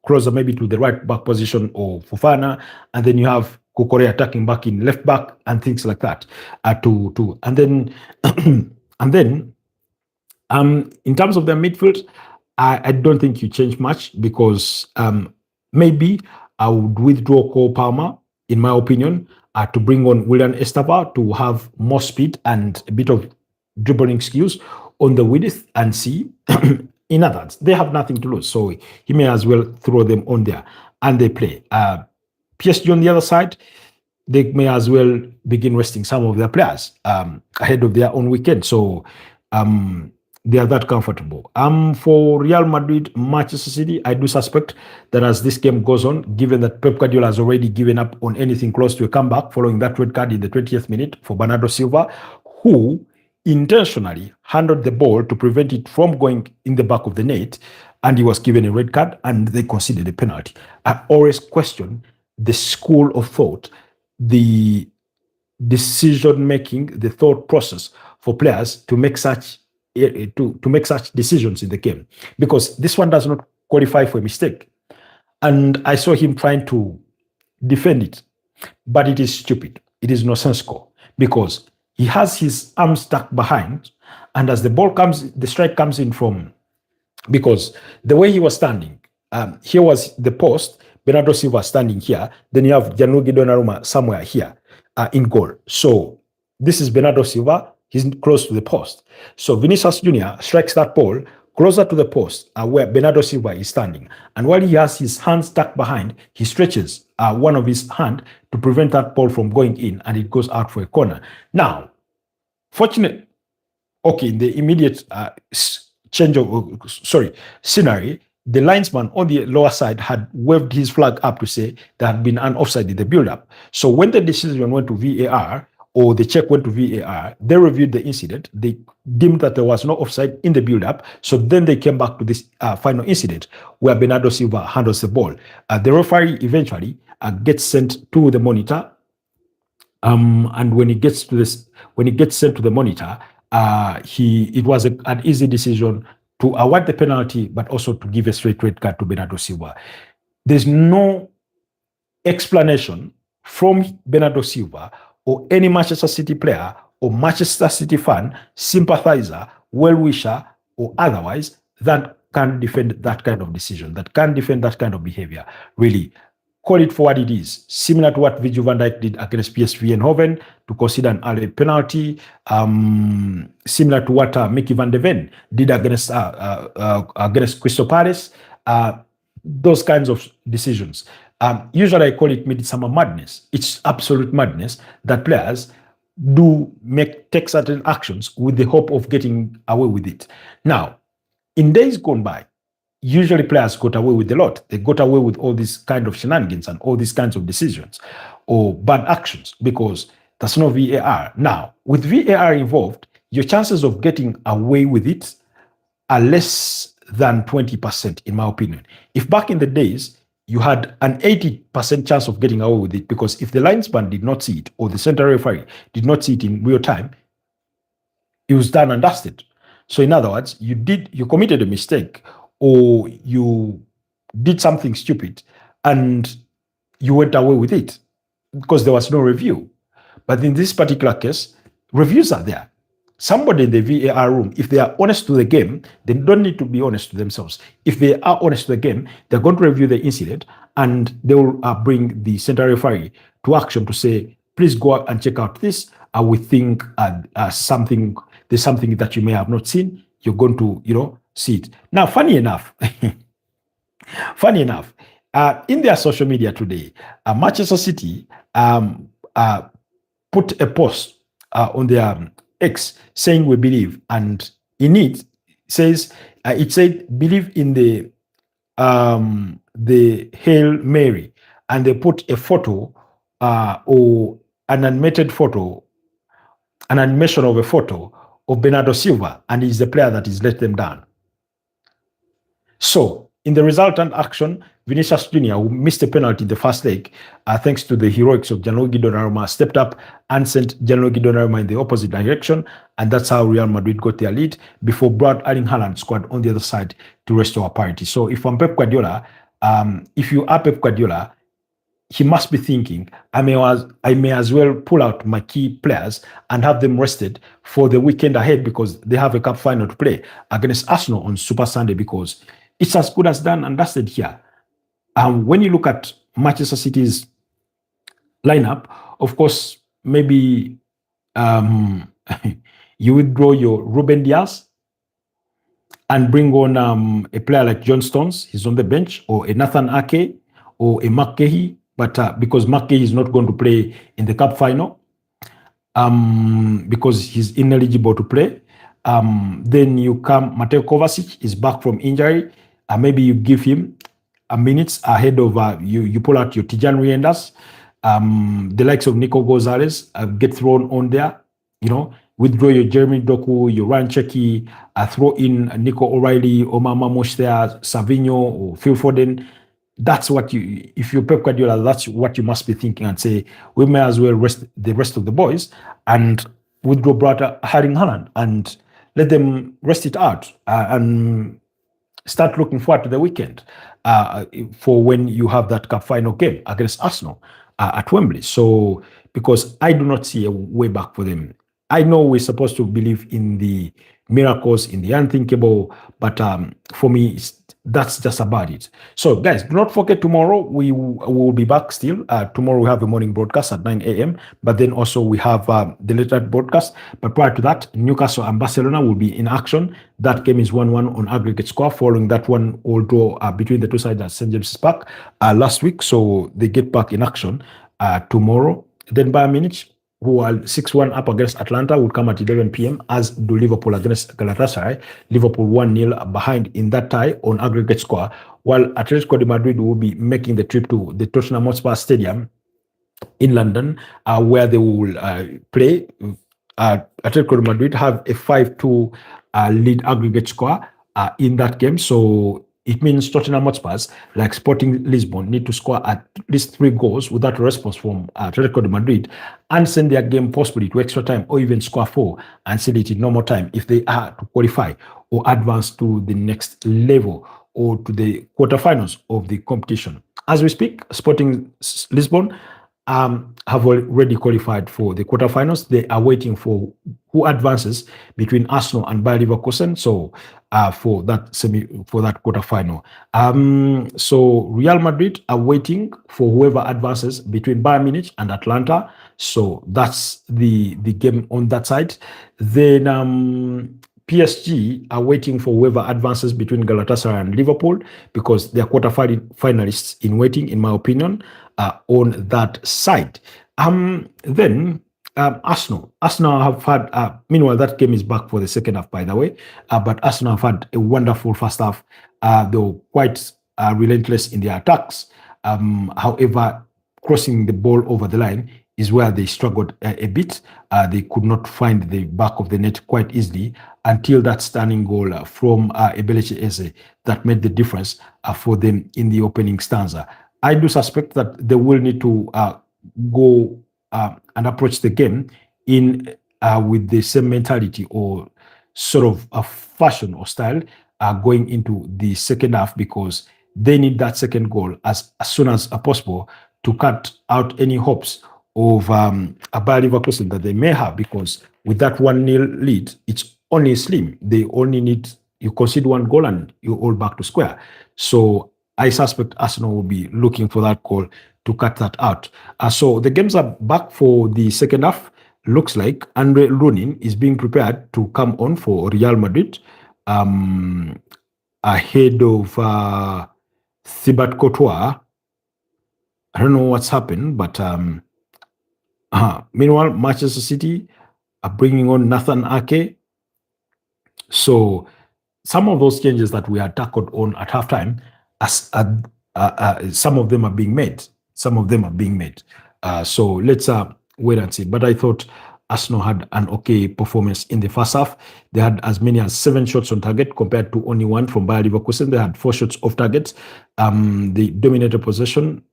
closer maybe to the right back position of Fofana, and then you have Kukorea attacking back in left back and things like that. And then in terms of their midfield, I don't think you change much, because maybe I would withdraw Cole Palmer, in my opinion, to bring on William Estava to have more speed and a bit of dribbling skills on the width, and see. In other words, they have nothing to lose, so he may as well throw them on there and they play. PSG on the other side, they may as well begin resting some of their players ahead of their own weekend, so they are that comfortable. For Real Madrid, Manchester City, I do suspect that as this game goes on, given that Pep Guardiola has already given up on anything close to a comeback following that red card in the 20th minute for Bernardo Silva, who intentionally handled the ball to prevent it from going in the back of the net, and he was given a red card and they conceded a penalty. I always question the school of thought, the decision making, the thought process for players to make such decisions in the game, because this one does not qualify for a mistake. And I saw him trying to defend it, but it is stupid. It is nonsensical, because he has his arm stuck behind, and as the ball comes, the strike comes in from, because the way he was standing, here was the post, Bernardo Silva standing here, then you have Gianluigi Donnarumma somewhere here in goal. So this is Bernardo Silva, he's close to the post. So Vinicius Jr. strikes that ball closer to the post where Bernardo Silva is standing. And while he has his hand stuck behind, he stretches one of his hand to prevent that ball from going in, and it goes out for a corner. Now, fortunately, okay, in the immediate scenario, the linesman on the lower side had waved his flag up to say there had been an offside in the build-up. So when the decision went to VAR, or the check went to VAR, they reviewed the incident. They deemed that there was no offside in the build-up. So then they came back to this final incident where Bernardo Silva handles the ball. The referee eventually gets sent to the monitor. And when he gets sent to the monitor, it was an easy decision to award the penalty, but also to give a straight red card to Bernardo Silva. There's no explanation from Bernardo Silva or any Manchester City player or Manchester City fan, sympathizer, well-wisher, or otherwise, that can defend that kind of decision, that can defend that kind of behavior. Really, call it for what it is. Similar to what Virgil van Dijk did against PSV Eindhoven to consider an early penalty. Similar to what Mickey van de Ven did against Crystal Palace. Those kinds of decisions. Usually I call it midsummer madness. It's absolute madness that players do take certain actions with the hope of getting away with it. Now, in days gone by, usually players got away with a lot. They got away with all these kind of shenanigans and all these kinds of decisions or bad actions because there's no VAR. Now, with VAR involved, your chances of getting away with it are less than 20%, in my opinion. If back in the days, you had an 80% chance of getting away with it because if the linesman did not see it or the central referee did not see it in real time, it was done and dusted. So in other words, you committed a mistake or you did something stupid and you went away with it because there was no review. But in this particular case, reviews are there. Somebody in the VAR room, if they are honest to the game, they don't need to be honest to themselves. If they are honest to the game, they're going to review the incident and they will bring the central referee to action to say, please go out and check out this. We think there's something that you may have not seen. You're going to, see it. Now, funny enough, in their social media today, Manchester City put a post on their X saying we believe, and in it says it said believe in the Hail Mary, and they put a photo or an animation of a photo of Bernardo Silva, and he's the player that has let them down. So in the resultant action, Vinicius Jr., who missed a penalty in the first leg, thanks to the heroics of Gianluigi Donnarumma, stepped up and sent Gianluigi Donnarumma in the opposite direction, and that's how Real Madrid got their lead before Brad Erling Haaland scored on the other side to restore parity. So if I'm Pep Guardiola, if you are Pep Guardiola, he must be thinking, I may as well pull out my key players and have them rested for the weekend ahead, because they have a cup final to play against Arsenal on Super Sunday, because it's as good as done and dusted here. When you look at Manchester City's lineup, of course, maybe you withdraw your Ruben Diaz and bring on a player like John Stones, he's on the bench, or a Nathan Ake, or a Mark Kehi, but because Mark Kehi is not going to play in the cup final, because he's ineligible to play, then you come, Mateo Kovacic is back from injury, maybe you give him minutes ahead of you pull out your Tijan Reinders, the likes of Nico Gonzalez get thrown on there, withdraw your Jeremy Doku, your Ryan Cheki, throw in Nico O'Reilly, Omar Mamush there, Savinho, or Phil Foden. That's what if you're Pep Guardiola, that's what you must be thinking, and say, we may as well rest the rest of the boys and withdraw Brad Erling Haaland and let them rest it out and start looking forward to the weekend for when you have that cup final game against Arsenal at Wembley. So, because I do not see a way back for them. I know we're supposed to believe in the miracles, in the unthinkable, but for me, that's just about it. So, guys, do not forget, tomorrow we will be back still. Tomorrow we have a morning broadcast at 9 a.m., but then also we have the later broadcast. But prior to that, Newcastle and Barcelona will be in action. That game is 1-1 on aggregate score, following that one all draw between the two sides at St. James's Park last week. So they get back in action tomorrow. Then Bayern Munich, who are 6-1 up against Atlanta, will come at 11 p.m., as do Liverpool against Galatasaray. Liverpool 1-0 behind in that tie on aggregate score, while Atletico de Madrid will be making the trip to the Tottenham Hotspur Stadium in London, where they will play. Atletico de Madrid have a 5-2 lead aggregate score in that game. So it means Tottenham Hotspurs, like Sporting Lisbon, need to score at least 3 goals without a response from Atletico de Madrid and send their game possibly to extra time, or even score 4 and send it in normal time if they are to qualify or advance to the next level or to the quarterfinals of the competition. As we speak, Sporting Lisbon have already qualified for the quarterfinals. They are waiting for who advances between Arsenal and Bayer Leverkusen. So for that quarterfinal. So Real Madrid are waiting for whoever advances between Bayern Munich and Atlanta. So that's the game on that side. Then PSG are waiting for whoever advances between Galatasaray and Liverpool, because they are quarterfinalists in waiting, in my opinion, on that side. Then Arsenal have had, meanwhile, that game is back for the second half, by the way, but Arsenal have had a wonderful first half. They were quite relentless in their attacks. However, crossing the ball over the line is where they struggled a bit. They could not find the back of the net quite easily until that stunning goal from Ebelechi Eze that made the difference for them in the opening stanza. I do suspect that they will need to go and approach the game in with the same mentality or sort of a fashion or style going into the second half, because they need that second goal as soon as possible to cut out any hopes of a Bayer Leverkusen that they may have, because with that 1-0 lead, it's only slim. They only need, you concede one goal and you're all back to square. So I suspect Arsenal will be looking for that goal to cut that out. So the games are back for the second half. Looks like Andre Lunin is being prepared to come on for Real Madrid ahead of Thibaut Courtois. I don't know what's happened, but meanwhile, Manchester City are bringing on Nathan Ake. So some of those changes that we had tackled on at halftime, some of them are being made. Some of them are being made. So let's wait and see. But I thought Arsenal had an okay performance in the first half. They had as many as 7 shots on target compared to only 1 from Bayer Leverkusen. They had 4 shots off target. They dominated possession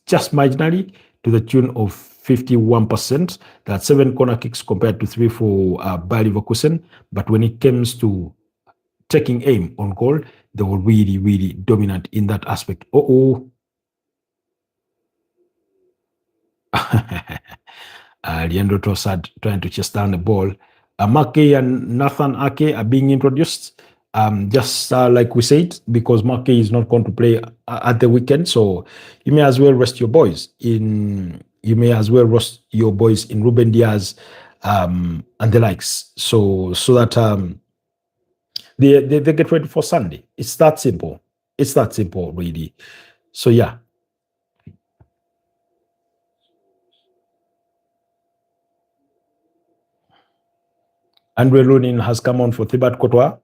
just marginally to the tune of 51%. They had 7 corner kicks compared to 3 for Bayer Leverkusen. But when it comes to taking aim on goal, they were really, really dominant in that aspect. Leandro Trossard trying to chase down the ball. Marquez and Nathan Ake are being introduced. Just like we said, because Marquez is not going to play at the weekend, so you may as well rest your boys in. You may as well rest your boys in Ruben Diaz and the likes, so that they get ready for Sunday. It's that simple. It's that simple, really. So yeah. Andre Lunin has come on for Thibaut Courtois.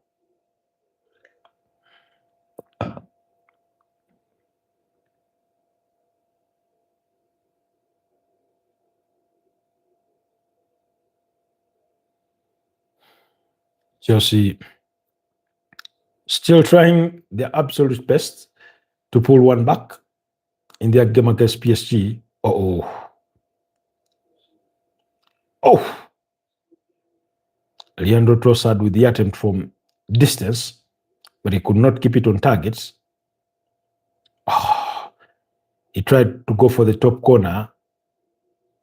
Chelsea still trying their absolute best to pull one back in their game against PSG. Oh. Leandro Trossard with the attempt from distance, but he could not keep it on target. He tried to go for the top corner.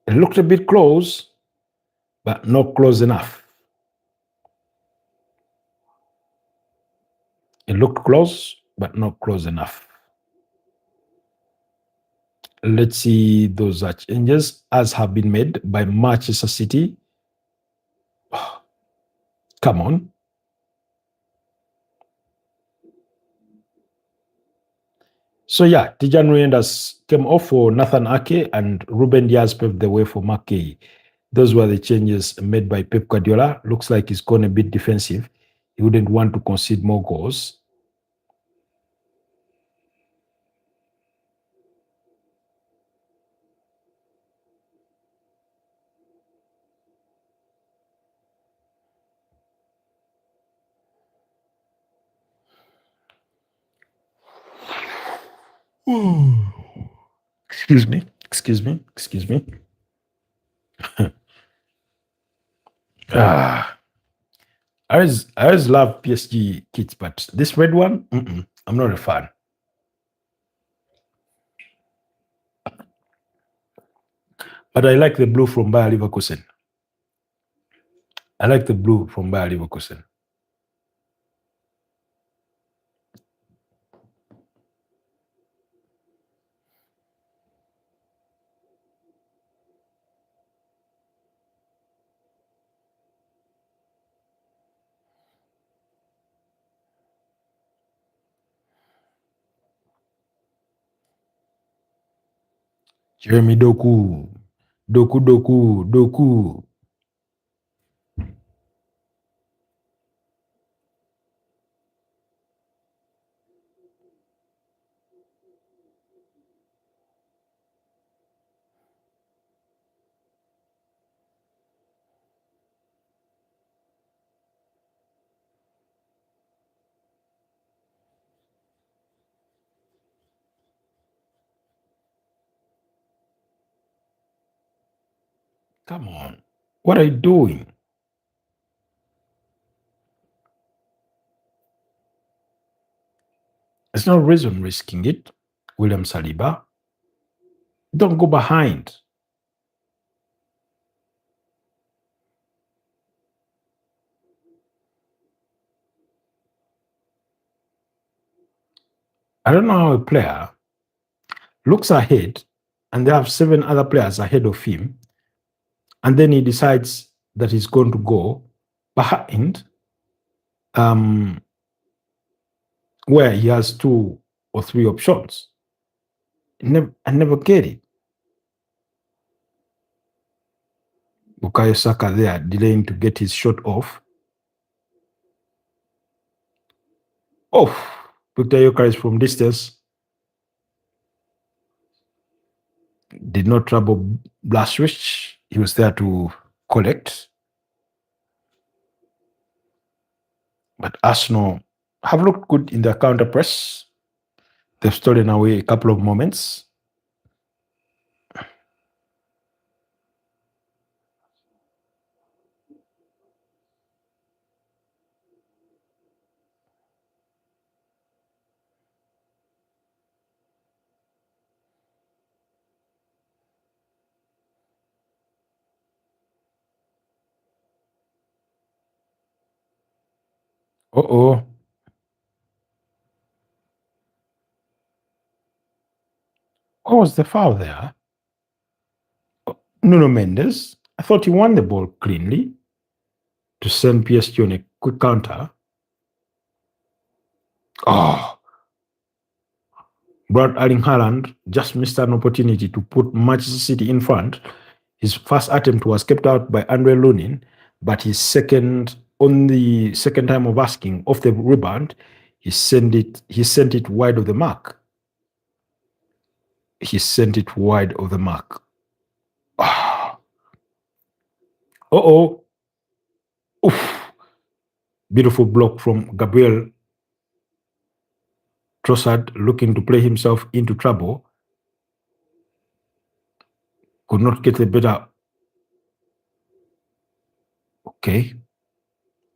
It looked a bit close, but not close enough. It looked close, but not close enough. Let's see those changes as have been made by Manchester City. Come on. So yeah, Tijan Reinders came off for Nathan Ake and Ruben Diaz paved the way for Marquez. Those were the changes made by Pep Guardiola. Looks like he's gone a bit defensive. He wouldn't want to concede more goals. Excuse me. I always love PSG kits, but this red one, I'm not a fan. But I like the blue from Bayer Leverkusen. Jeremy Doku. Come on. What are you doing? There's no reason risking it. William Saliba. Don't go behind. I don't know how a player looks ahead and they have 7 other players ahead of him, and then he decides that he's going to go behind um, where he has 2 or 3 options. I never get it. Bukayo Saka there delaying to get his shot off. Oh, Victor Gyökeres from distance did not trouble Blaswich. He was there to collect. But Arsenal have looked good in their counter press. They've stolen away a couple of moments. Uh-oh. What was the foul there? Nuno Mendes. I thought he won the ball cleanly to send PSG on a quick counter. Oh, Brad Erling Haaland just missed an opportunity to put Manchester City in front. His first attempt was kept out by Andre Lunin, but his second, on the second time of asking off the rebound, he sent it wide of the mark. He sent it wide of the mark. Uh-oh. Oof. Beautiful block from Gabriel Trossard, looking to play himself into trouble. Could not get a better. Okay.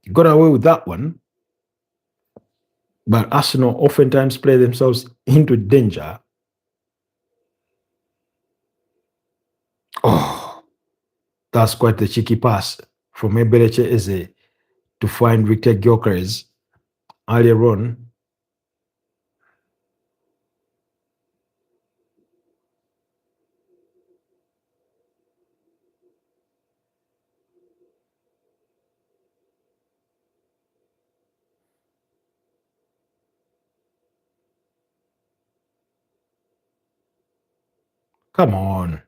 He got away with that one. But Arsenal oftentimes play themselves into danger. Oh, that's quite the cheeky pass from Eberechi Eze to find Victor Gyökeres earlier on. Come on.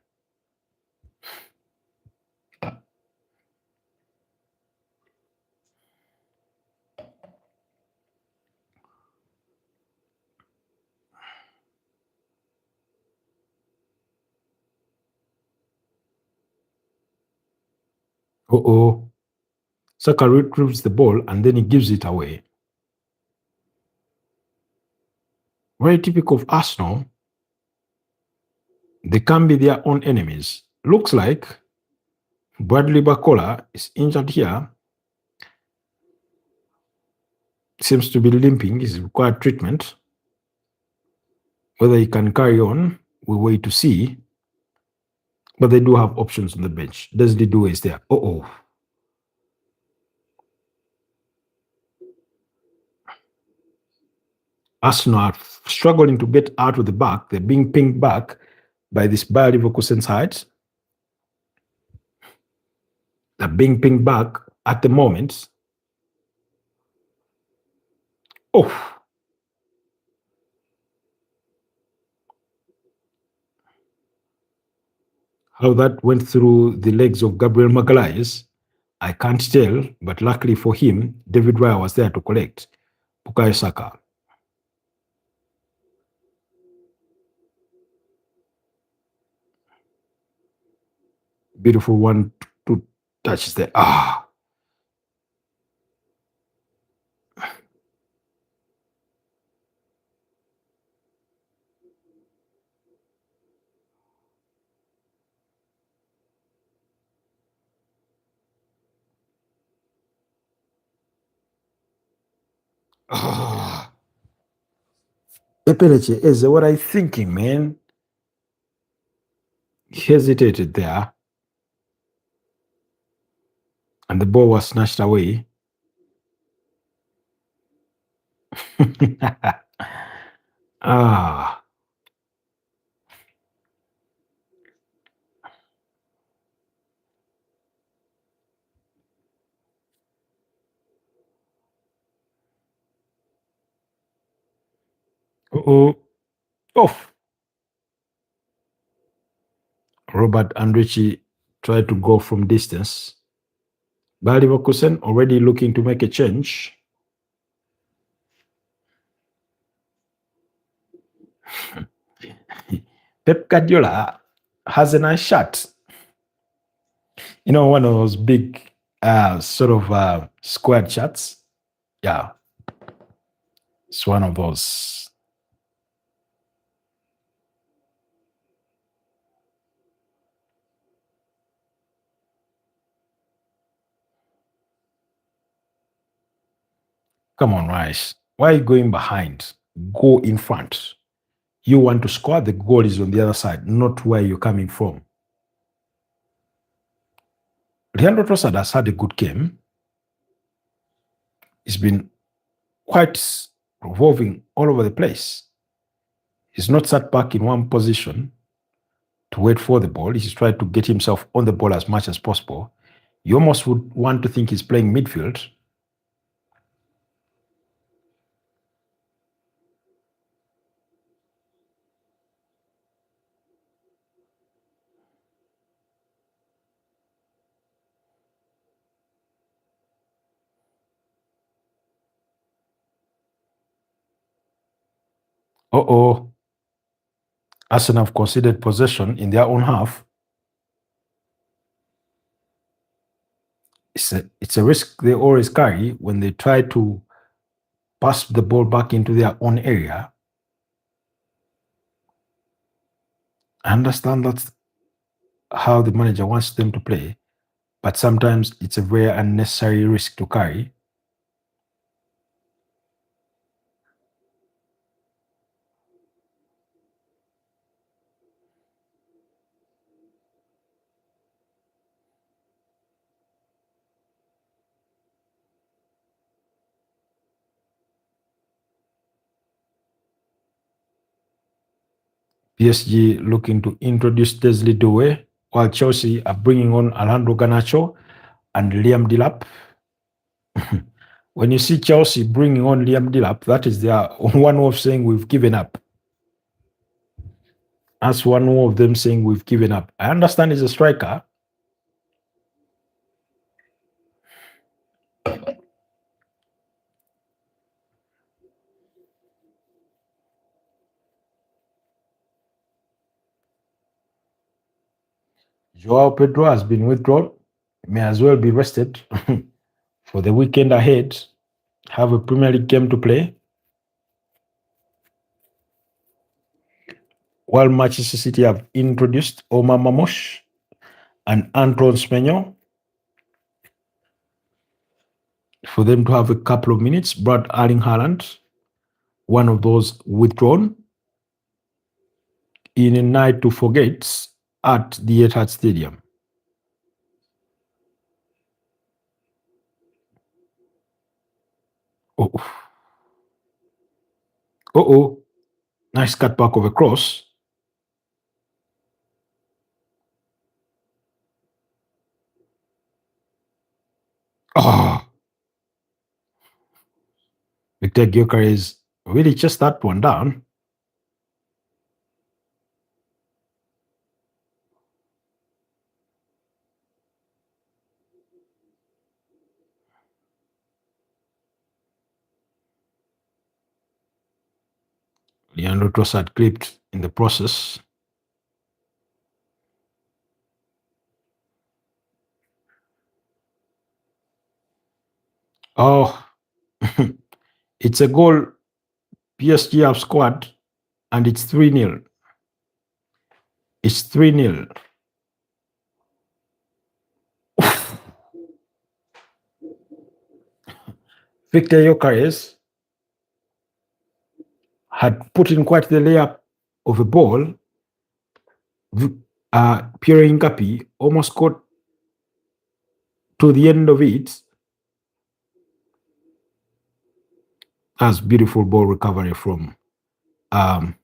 Uh-oh. Saka retrieves the ball and then he gives it away. Very typical of Arsenal. They can be their own enemies. Looks like Bradley Bacola is injured here. Seems to be limping. He's required treatment. Whether he can carry on, we wait to see. But they do have options on the bench. Desli Due is there. Uh-oh. Arsenal are struggling to get out of the back. They're being pinged back by this Bayer Leverkusen side. They're being pinged back at the moment. Oh. How that went through the legs of Gabriel Magalhaes, I can't tell, but luckily for him, David Raya was there to collect. Bukayo Saka. Beautiful 1-2 touches there. Ah. Ah. Epereche Eze, what are you thinking, man? He hesitated there. And the ball was snatched away. Ah. Uh-oh. Off. Robert and Richie tried to go from distance. Bayer Leverkusen already looking to make a change. Pep Guardiola has a nice shot. You know, one of those big sort of squared shots. Yeah, it's one of those. Come on, Rice. Why are you going behind? Go in front. You want to score, the goal is on the other side, not where you're coming from. Leandro Trossard has had a good game. He's been quite revolving all over the place. He's not sat back in one position to wait for the ball. He's tried to get himself on the ball as much as possible. You almost would want to think he's playing midfield. Uh-oh. Arsenal have conceded possession in their own half. It's a risk they always carry when they try to pass the ball back into their own area. I understand that's how the manager wants them to play, but sometimes it's a very unnecessary risk to carry. PSG looking to introduce Desli Doué, while Chelsea are bringing on Alejandro Garnacho and Liam Delap. When you see Chelsea bringing on Liam Delap, that is their one way of saying we've given up. That's one way of them saying we've given up. I understand he's a striker. Joao Pedro has been withdrawn. He may as well be rested for the weekend ahead. Have a Premier League game to play. While Manchester City have introduced Omar Mamosh and Antoine Semenyo for them to have a couple of minutes. Brad Erling Haaland, one of those withdrawn in a night to forget at the Etihad Stadium. Oh, oh, nice cut back of a cross. Oh, Victor Gyökeres really just that one down. Leandro Trossard clipped in the process. Oh, it's a goal PSG have scored, and it's 3-0. It's 3-0. Victor Gyökeres had put in quite the layup of a ball. Pierre Hincapi almost got to the end of it. That's beautiful ball recovery from Um,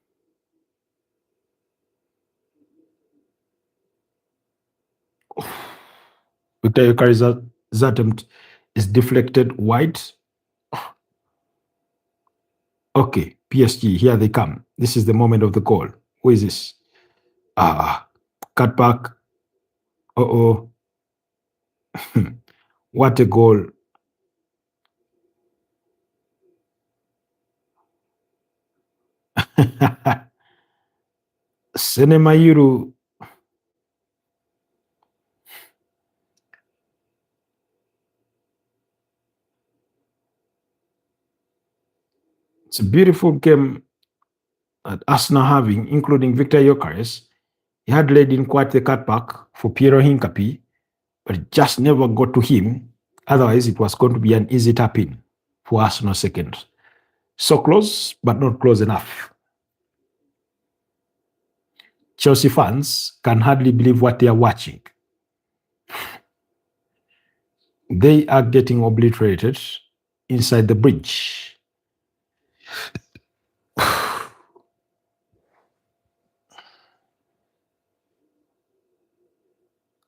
Victor Yokari's attempt is deflected wide. Okay, PSG, here they come. This is the moment of the goal. Who is this? Cut back. Uh-oh. What a goal. Senemayuru. It's a beautiful game at Arsenal having, including Victor Yokeres. He had laid in quite the cutback for Piero Hincapi, but it just never got to him. Otherwise, it was going to be an easy tap in for Arsenal second. So close, but not close enough. Chelsea fans can hardly believe what they are watching. They are getting obliterated inside the bridge.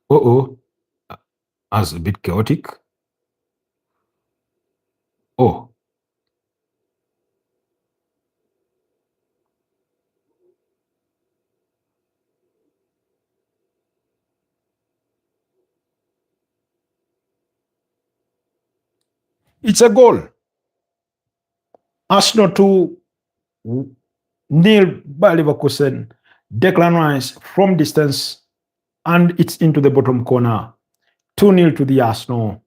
Uh-oh. That's a bit chaotic. Oh. It's a goal. Arsenal 2 nil by Leverkusen. Declan Rice from distance, and it's into the bottom corner. 2-0 to the Arsenal.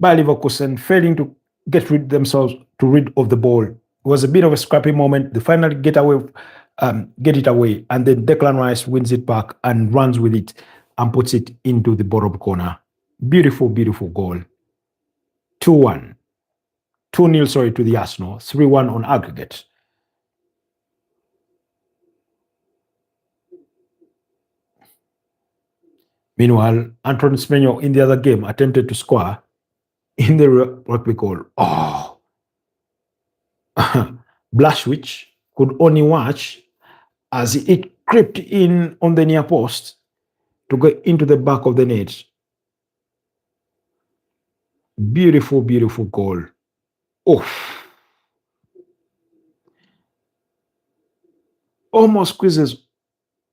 By Leverkusen failing to get rid of the ball. It was a bit of a scrappy moment. They finally get it away, and then Declan Rice wins it back and runs with it and puts it into the bottom corner. Beautiful, beautiful goal. 2-1. 2-0, to the Arsenal. 3-1 on aggregate. Meanwhile, Antoine Semenyo in the other game attempted to score in the rugby goal. Oh. Blashwich could only watch as it crept in on the near post to go into the back of the net. Beautiful, beautiful goal. Oh. Almost squeezes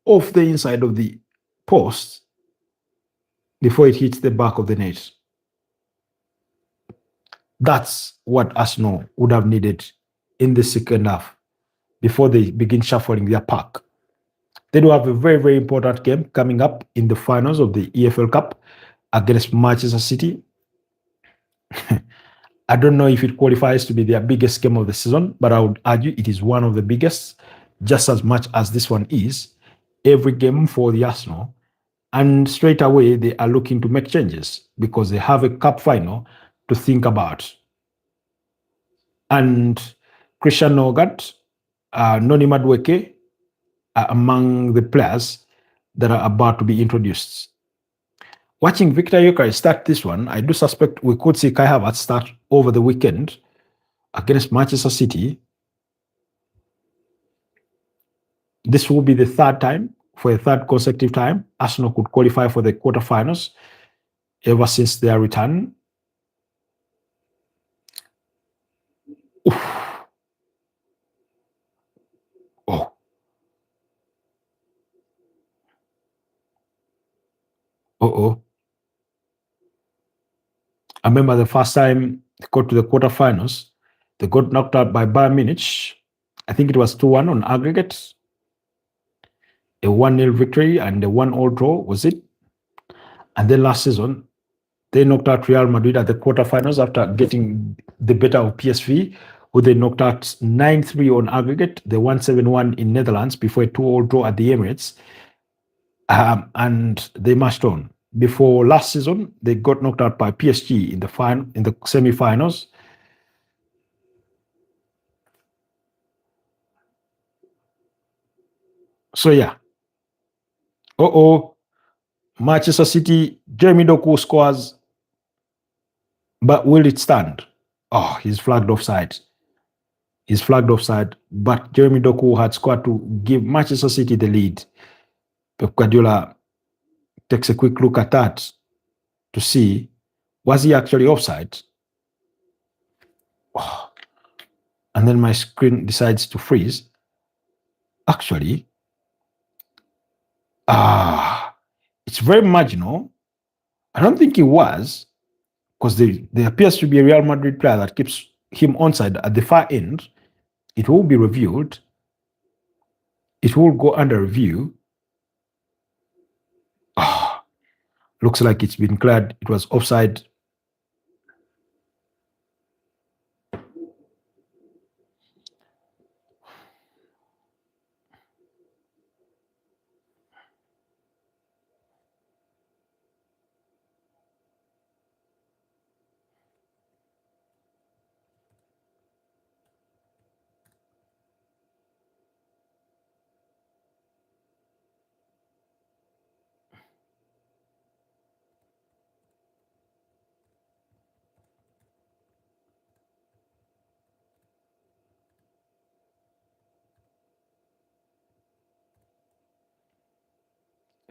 off the inside of the post before it hits the back of the net. That's what Arsenal would have needed in the second half before they begin shuffling their pack. They do have a very, very important game coming up in the finals of the EFL Cup against Manchester City. I don't know if it qualifies to be their biggest game of the season, but I would argue it is one of the biggest, just as much as this one is. Every game for the Arsenal. And straight away, they are looking to make changes because they have a cup final to think about. And Christian Nogat, Noni Madueke are among the players that are about to be introduced. Watching Victor Yokeres start this one, I do suspect we could see Kai Havertz start over the weekend against Manchester City. This will be the third time, for a third consecutive time, Arsenal could qualify for the quarterfinals ever since their return. Oof. Oh. Uh-oh. I remember the first time they got to the quarterfinals, they got knocked out by Bayern Munich. I think it was 2-1 on aggregate. A 1-0 victory and a 1-1 draw, was it? And then last season, they knocked out Real Madrid at the quarterfinals after getting the better of PSV, who they knocked out 9-3 on aggregate. They won 7-1 in Netherlands before a 2-2 draw at the Emirates. And they marched on. Before last season, they got knocked out by PSG in the semi-finals. So yeah. Manchester City, Jeremy Doku scores, but will it stand? Oh, he's flagged offside. is flagged offside, but Jeremy Doku had scored to give Manchester City the lead. Pep Guardiola takes a quick look at that to see, was he actually offside? Oh. And then my screen decides to freeze. Actually, it's very marginal. I don't think he was, because there appears to be a Real Madrid player that keeps him onside at the far end. It will be reviewed. It will go under review. Looks like it's been cleared. It was offside.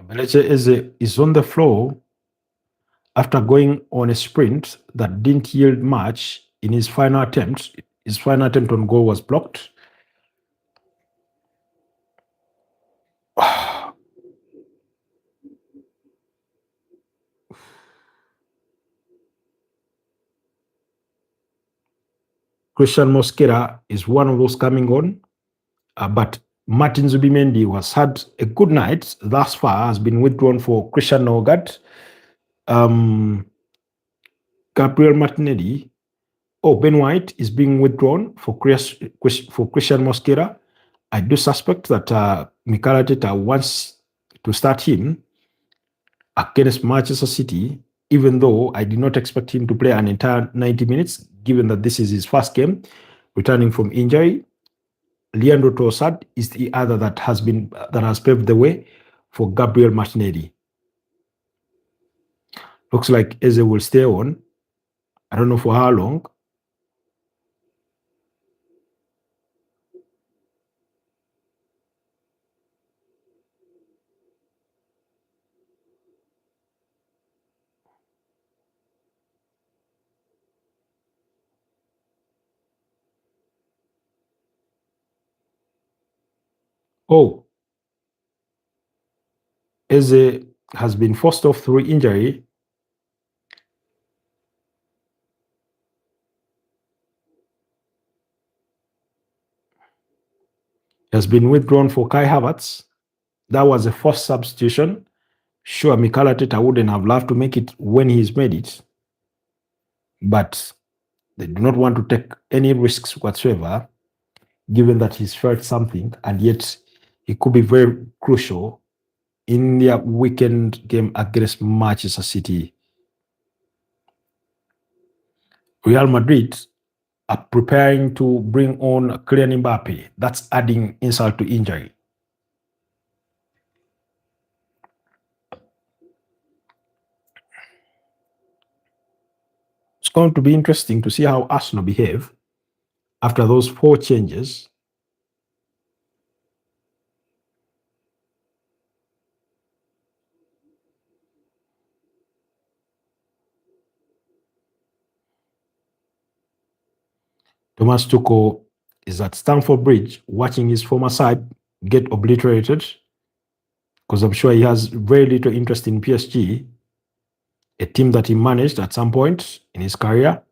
Beleche Eze is on the floor after going on a sprint that didn't yield much in his final attempt. His final attempt on goal was blocked. Christian Mosquera is one of those coming on, but Martin Zubimendi was had a good night thus far, has been withdrawn for Christian Norgard. Gabriel Martinelli, Ben White is being withdrawn for Christian Mosquera. I do suspect that Mikel Arteta wants to start him against Manchester City, even though I did not expect him to play an entire 90 minutes, given that this is his first game returning from injury. Leandro Trossard is the other that has paved the way for Gabriel Martinelli. Looks like Eze will stay on. I don't know for how long. Eze has been forced off through injury. He has been withdrawn for Kai Havertz. That was a forced substitution. Sure, Mikel Arteta wouldn't have loved to make it when he's made it, but they do not want to take any risks whatsoever, given that he's felt something, and yet he could be very crucial in their weekend game against Manchester City. Real Madrid are preparing to bring on Kylian Mbappe. That's adding insult to injury. It's going to be interesting to see how Arsenal behave after those 4 changes. Thomas Tuchel is at Stamford Bridge watching his former side get obliterated, because I'm sure he has very little interest in PSG, a team that he managed at some point in his career.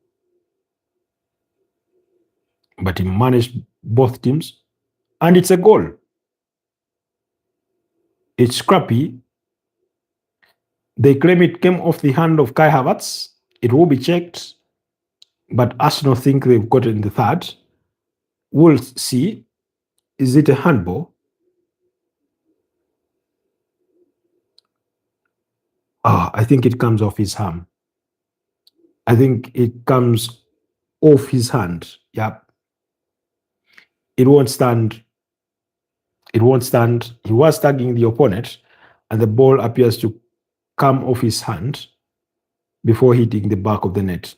But he managed both teams, and it's a goal. It's scrappy. They claim it came off the hand of Kai Havertz. It will be checked, but Arsenal think they've gotten the third. We'll see. Is it a handball? I think it comes off his arm. I think it comes off his hand. Yep. It won't stand. It won't stand. He was tagging the opponent, and the ball appears to come off his hand before hitting the back of the net.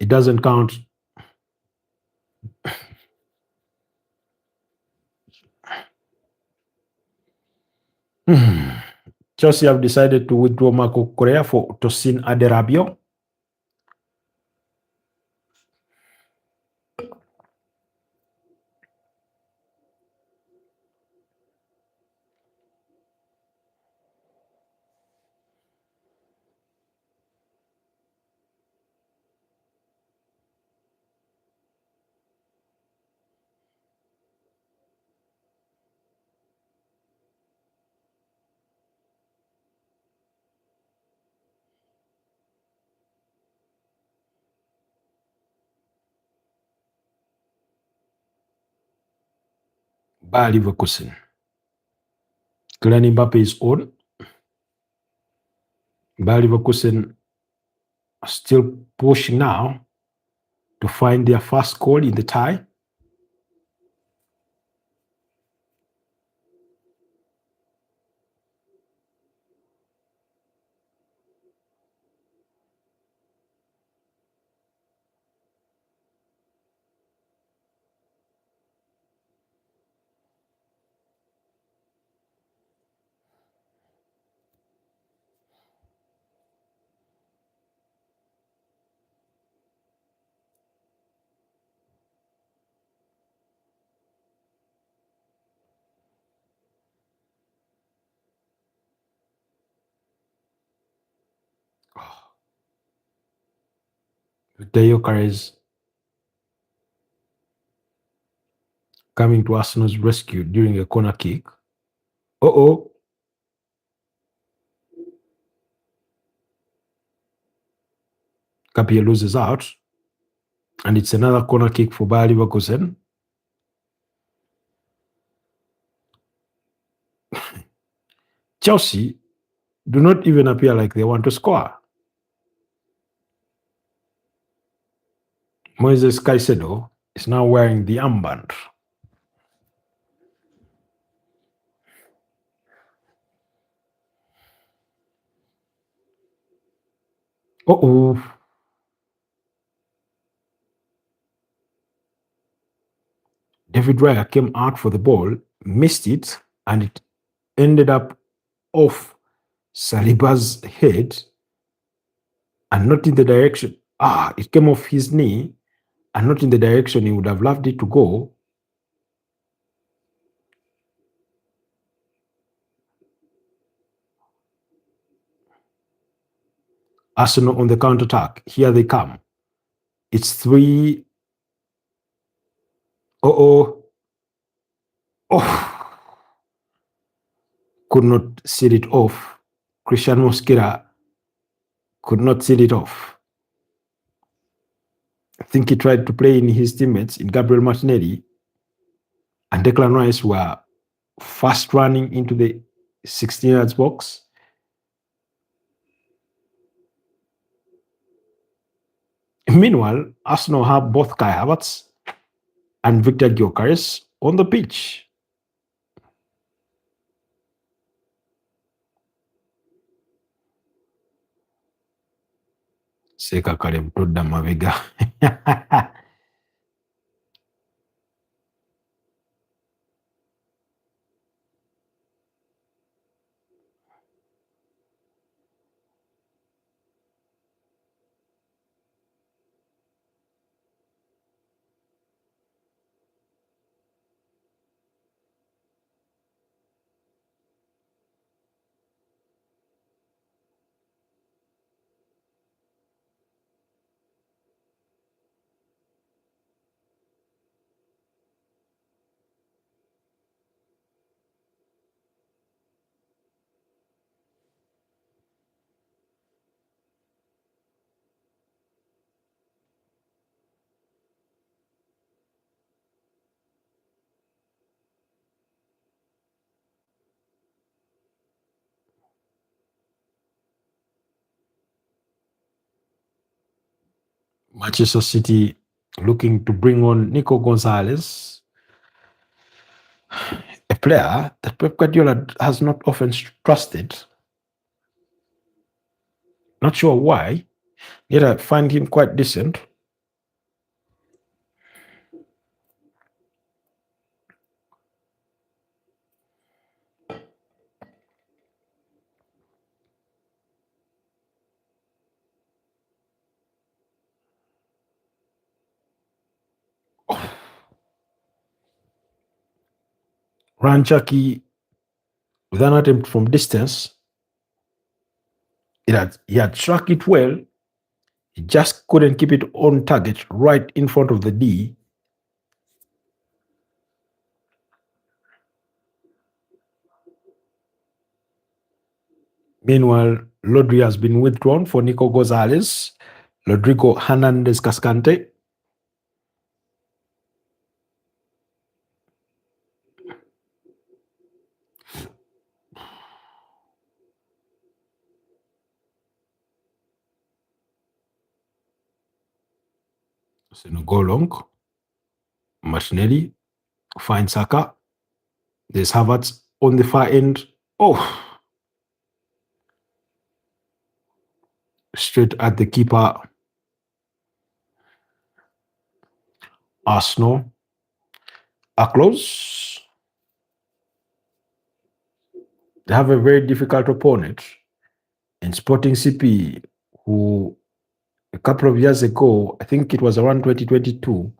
It doesn't count. Chelsea have decided to withdraw Marco Correa for Tosin Aderabio. Bayer Leverkusen. Kylian Mbappe is on. Bayer Leverkusen are still pushing now to find their first goal in the tie. Victor Gyökeres coming to Arsenal's rescue during a corner kick. Uh-oh. Capia loses out. And it's another corner kick for Bayer Leverkusen. Chelsea do not even appear like they want to score. Moises Caicedo is now wearing the armband. Uh-oh. David Raya came out for the ball, missed it, and it ended up off Saliba's head and not in the direction. It came off his knee and not in the direction he would have loved it to go. Arsenal on the counter-attack. Here they come. It's 3. Oh. Could not seal it off. Christian Mosquera could not seal it off. I think he tried to play in his teammates, in Gabriel Martinelli and Declan Rice, were fast running into the 16 yards box. Meanwhile, Arsenal have both Kai Havertz and Victor Gyökeres on the pitch. Seka Kalem Todda Mavega. Manchester City looking to bring on Nico Gonzalez, a player that Pep Guardiola has not often trusted. Not sure why, yet I find him quite decent. Ranchaki, with an attempt from distance, he had struck it well. He just couldn't keep it on target right in front of the D. Meanwhile, Rodri has been withdrawn for Nico Gonzalez, Rodrigo Hernandez Cascante. So no go long. Martinelli finds Saka. There's Havertz on the far end. Oh, straight at the keeper. Arsenal are close. They have a very difficult opponent in Sporting CP, who a couple of years ago, I think it was around 2022,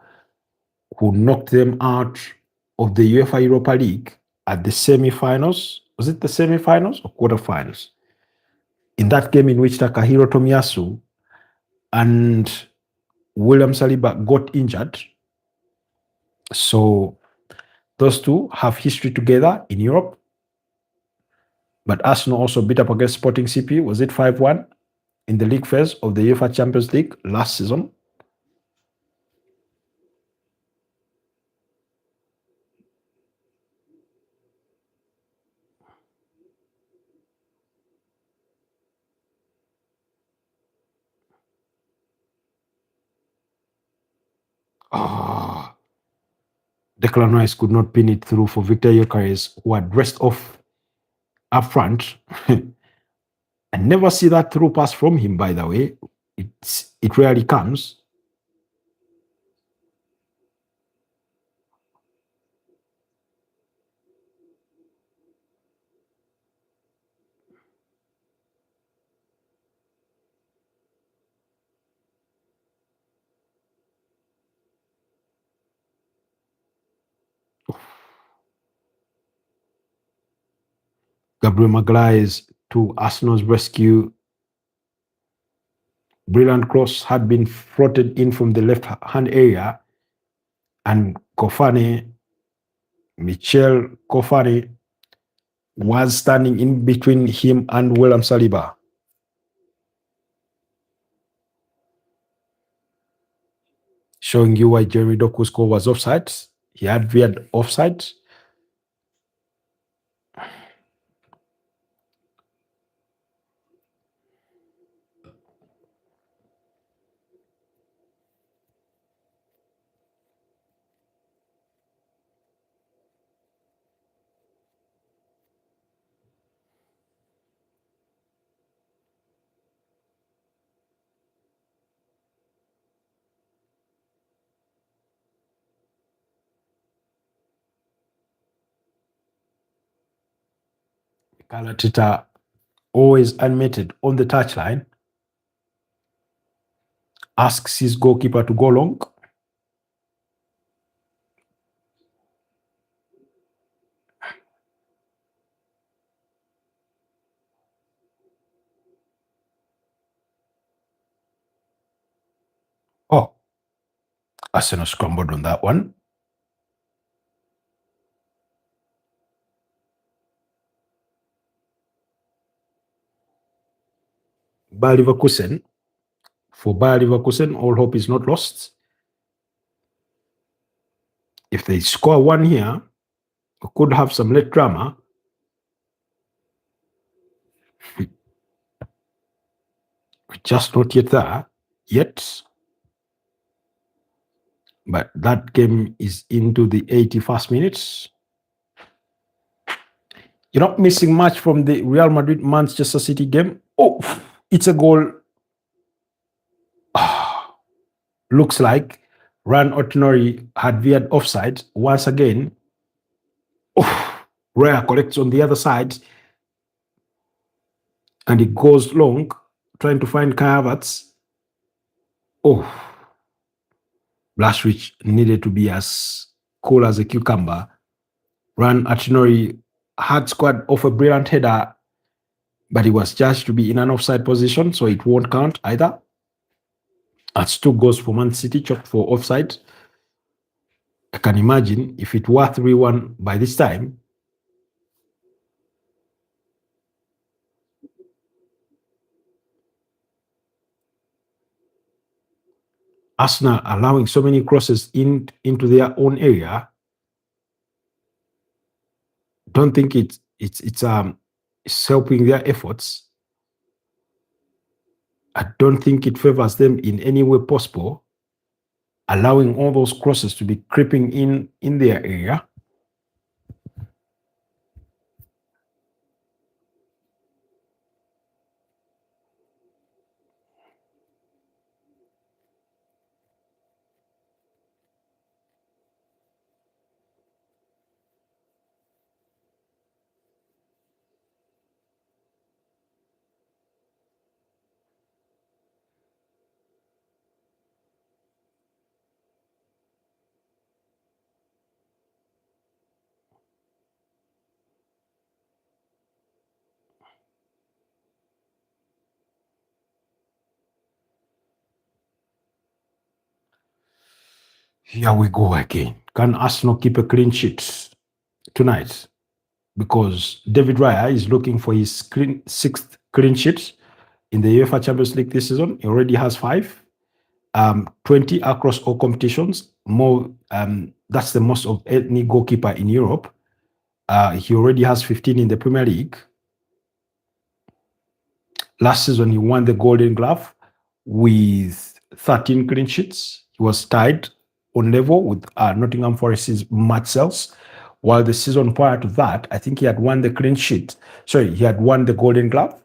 who knocked them out of the UEFA Europa League at the semi-finals. Was it the semi-finals or quarter-finals? In that game in which Takahiro Tomiyasu and William Saliba got injured. So those two have history together in Europe. But Arsenal also beat up against Sporting CP. Was it 5-1 in the league phase of the UEFA Champions League last season? Declan Rice could not pin it through for Victor Gyökeres, who had dressed off up front. I never see that through pass from him, by the way. It rarely comes. Gabriel Magalhaes to Arsenal's rescue. Brilliant cross had been floated in from the left-hand area, and Michel Kofane, was standing in between him and William Saliba. Showing you why Jeremy Doku's goal was offside. He had veered offside. Kalatita always admitted on the touchline, asks his goalkeeper to go long. Oh, Arsenal scrambled on that one. Bayer Leverkusen. For Bayer Leverkusen, all hope is not lost. If they score one here, we could have some late drama. Just not yet there yet. But that game is into the 81st minutes. You're not missing much from the Real Madrid-Manchester City game. Oh, it's a goal. Looks like Ran Otonori had veered offside once again. Oh, Raya collects on the other side. And it goes long, trying to find Kai Havertz. Oh, Blaswich needed to be as cool as a cucumber Ran Achinori had scored off a brilliant header, but it was judged to be in an offside position, so it won't count either. That's 2 goals for Man City, chalked for offside. I can imagine if it were 3-1 by this time, Arsenal allowing so many crosses into their own area, don't think it's helping their efforts. I don't think it favors them in any way possible, allowing all those crosses to be creeping in their area. Here we go again. Can Arsenal keep a clean sheet tonight? Because David Raya is looking for his sixth clean sheet in the UEFA Champions League this season. He already has 5, 20 across all competitions. More, that's the most of any goalkeeper in Europe. He already has 15 in the Premier League. Last season, he won the Golden Glove with 13 clean sheets. He was tied on level with Nottingham Forest's Matt Sells. While the season prior to that, I think he had won the clean sheet. Sorry, he had won the Golden Glove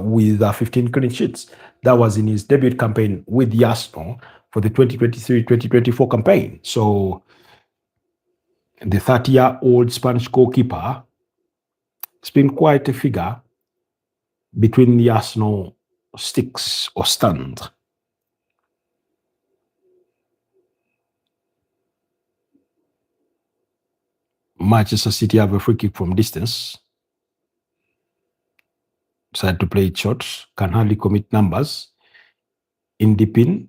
with 15 clean sheets. That was in his debut campaign with the Arsenal for the 2023-2024 campaign. So the 30-year-old Spanish goalkeeper, it's been quite a figure between the Arsenal sticks or stand. Manchester City have a free kick from distance. Decide to play it short, can hardly commit numbers in the pin.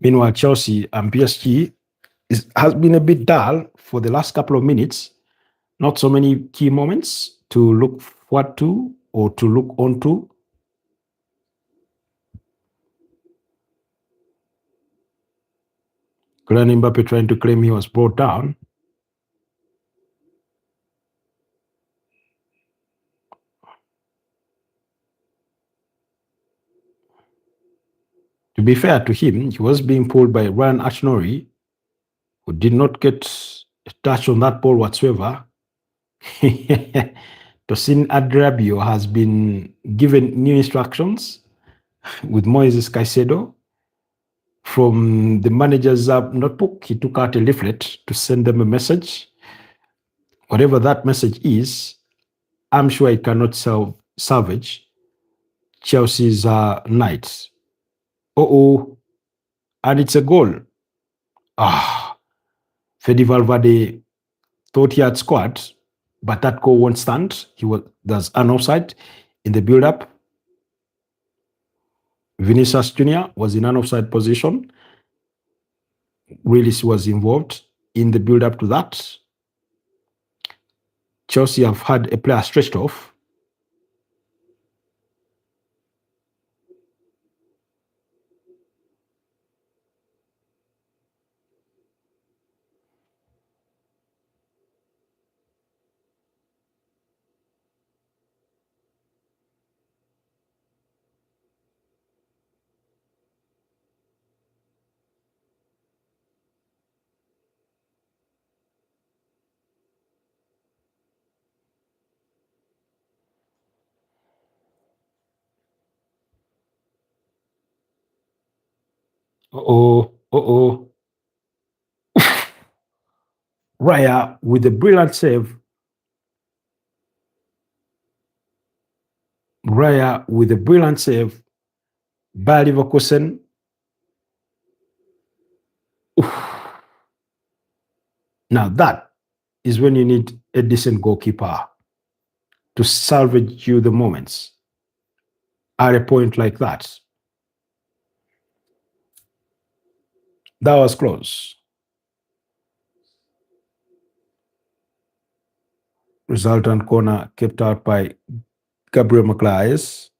Meanwhile, Chelsea and PSG has been a bit dull for the last couple of minutes. Not so many key moments to look forward to or to look onto. Kylian Mbappe trying to claim he was brought down. To be fair to him, he was being pulled by Ryan Ashnori, who did not get a touch on that ball whatsoever. Tosin Adrabio has been given new instructions with Moises Caicedo. From the manager's notebook, he took out a leaflet to send them a message. Whatever that message is, I'm sure it cannot salvage Chelsea's night. And it's a goal. Fede Valverde thought he had scored, but that goal won't stand. There's an offside in the build-up. Vinicius Jr. was in an offside position. Grealish was involved in the build-up to that. Chelsea have had a player stretched off. Raya with a brilliant save. Bayer Leverkusen. Now that is when you need a decent goalkeeper to salvage you the moments at a point like that. That was close. Resultant corner kept out by Gabriel Magalhaes.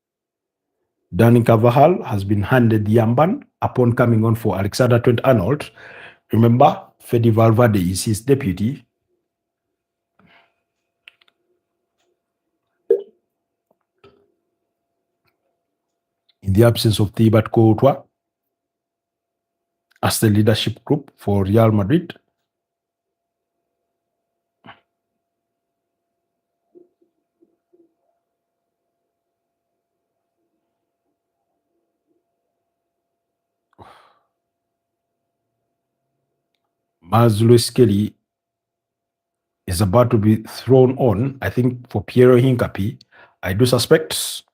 Danny Carvajal has been handed the armband upon coming on for Alexander Trent-Arnold. Remember, Fede Valverde is his deputy. In the absence of Thibaut Courtois as the leadership group for Real Madrid. Miles Lewis Kelly is about to be thrown on, I think, for Piero Hincapié. I do suspect.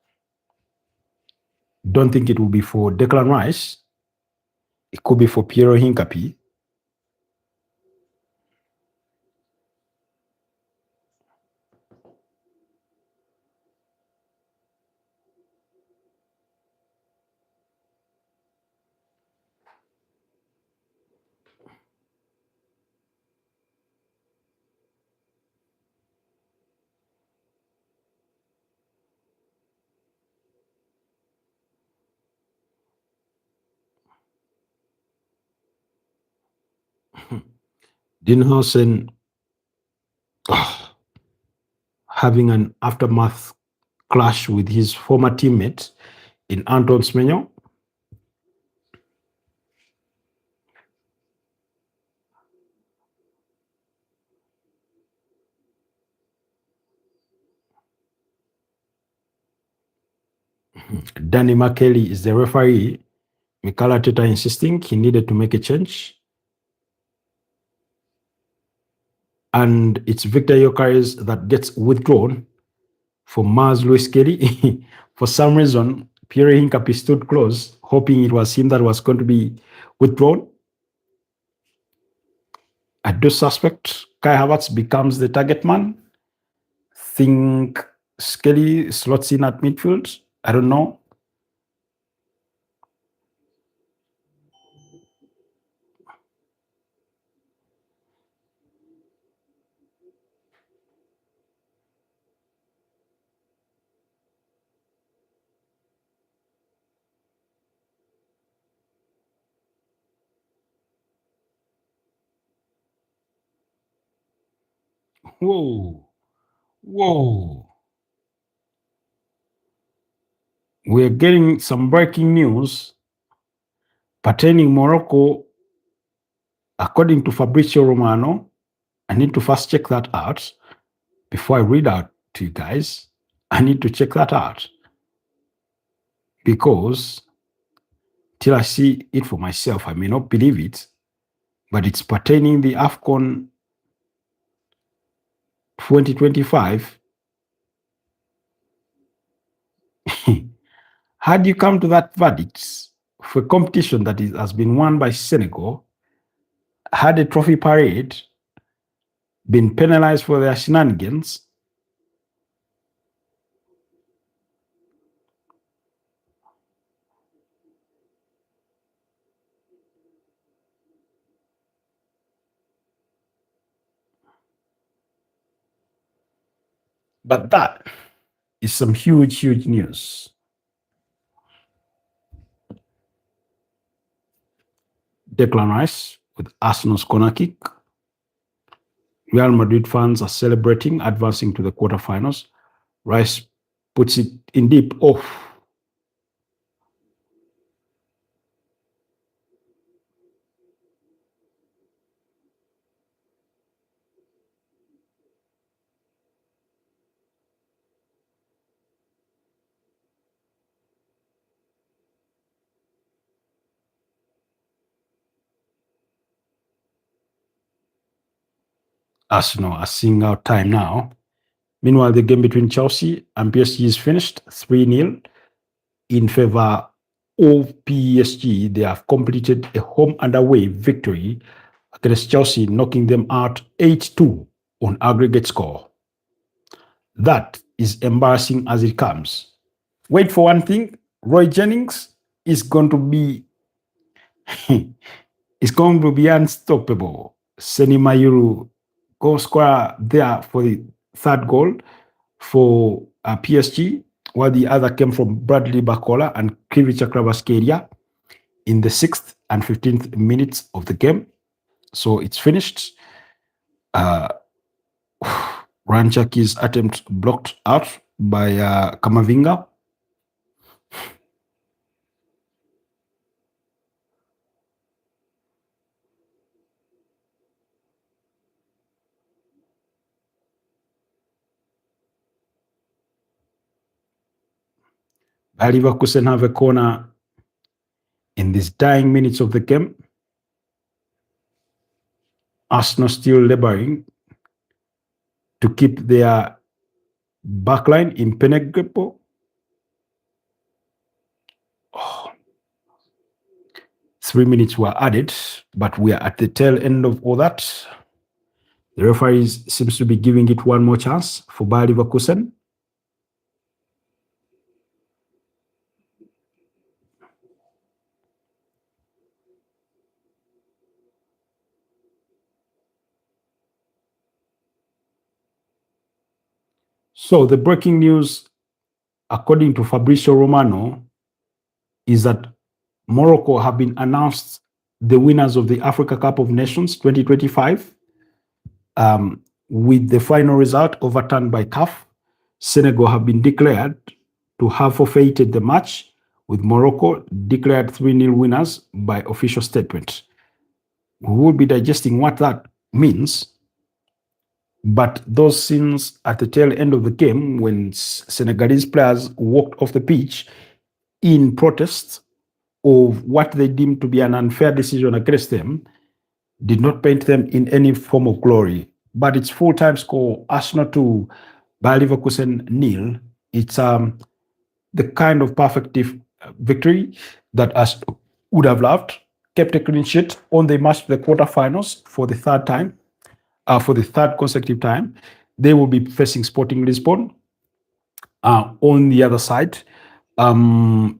Don't think it will be for Declan Rice. It could be for Piero Hincapié. Dinhausen having an aftermath clash with his former teammate in Anton Semenyo. Danny McKelly is the referee. Mikel Arteta insisting he needed to make a change. And it's Victor Gyökeres that gets withdrawn for Miles Lewis Kelly. For some reason, Pierre Hincapié stood close, hoping it was him that was going to be withdrawn. I do suspect Kai Havertz becomes the target man. Think Skelly slots in at midfield. I don't know. Whoa. Whoa. We're getting some breaking news pertaining Morocco, according to Fabrizio Romano. I need to first check that out before I read out to you guys. I need to check that out because till I see it for myself, I may not believe it, but it's pertaining the AFCON 2025. How do you come to that verdict for a competition that has been won by Senegal? Had a trophy parade been penalized for their shenanigans? But that is some huge, huge news. Declan Rice with Arsenal's corner kick. Real Madrid fans are celebrating, advancing to the quarterfinals. Rice puts it in deep. Oh. Arsenal are seeing out time now. Meanwhile, the game between Chelsea and PSG is finished 3-0 in favor of PSG. They have completed a home and away victory against Chelsea, knocking them out 8-2 on aggregate score. That is embarrassing as it comes. Wait for one thing, Roy Jennings is going to be is going to be unstoppable. Seni Mayuru goal scorer there for the third goal for PSG, while the other came from Bradley Bakola and Krivica Kvaratskhelia in the 6th and 15th minutes of the game. So it's finished. Ranchaki's attempt blocked out by Kamavinga. Leverkusen have a corner in these dying minutes of the game. Arsenal still laboring to keep their backline impenetrable. Oh. 3 minutes were added, but we are at the tail end of all that. The referee seems to be giving it one more chance for Bayer Leverkusen. So the breaking news, according to Fabrizio Romano, is that Morocco have been announced the winners of the Africa Cup of Nations 2025, with the final result overturned by CAF. Senegal have been declared to have forfeited the match, with Morocco declared 3-0 winners by official statement. We will be digesting what that means. But those scenes at the tail end of the game, when Senegalese players walked off the pitch in protest of what they deemed to be an unfair decision against them, did not paint them in any form of glory. But it's full-time score, Arsenal 2, Bayer Leverkusen 0. It's the kind of perfect victory that Arsenal would have loved. Kept a clean sheet on the match to the quarterfinals for the third time. For the third consecutive time. They will be facing Sporting Lisbon on the other side. PSG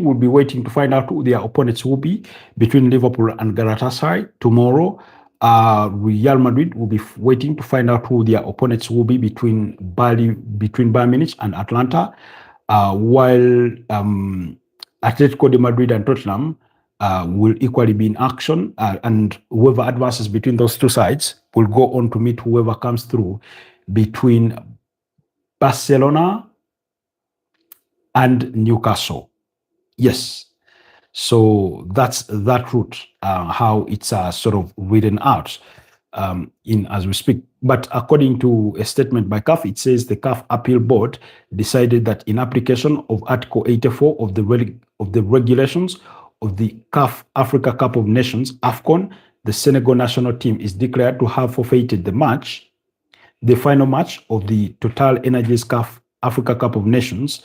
will be waiting to find out who their opponents will be between Liverpool and Galatasaray tomorrow. Real Madrid will be waiting to find out who their opponents will be between Bayern Munich and Atlanta, while Atletico de Madrid and Tottenham will equally be in action, and whoever advances between those two sides will go on to meet whoever comes through between Barcelona and Newcastle. Yes. So that's that route, how it's sort of written out in as we speak. But according to a statement by CAF, it says the CAF Appeal Board decided that in application of Article 84 of the regulations of the CAF Africa Cup of Nations, AFCON, the Senegal national team is declared to have forfeited the match, the final match of the Total Energies CAF Africa Cup of Nations,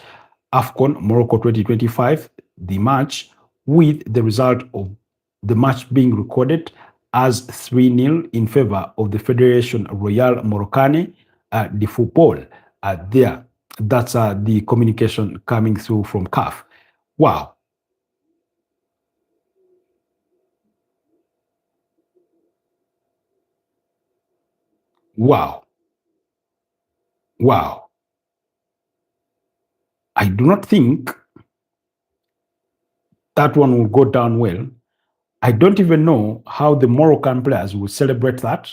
AFCON Morocco 2025, the match, with the result of the match being recorded as 3-0 in favor of the Fédération Royale Marocaine de Football. That's the communication coming through from CAF. Wow. Wow. Wow. I do not think that one will go down well. I don't even know how the Moroccan players will celebrate that,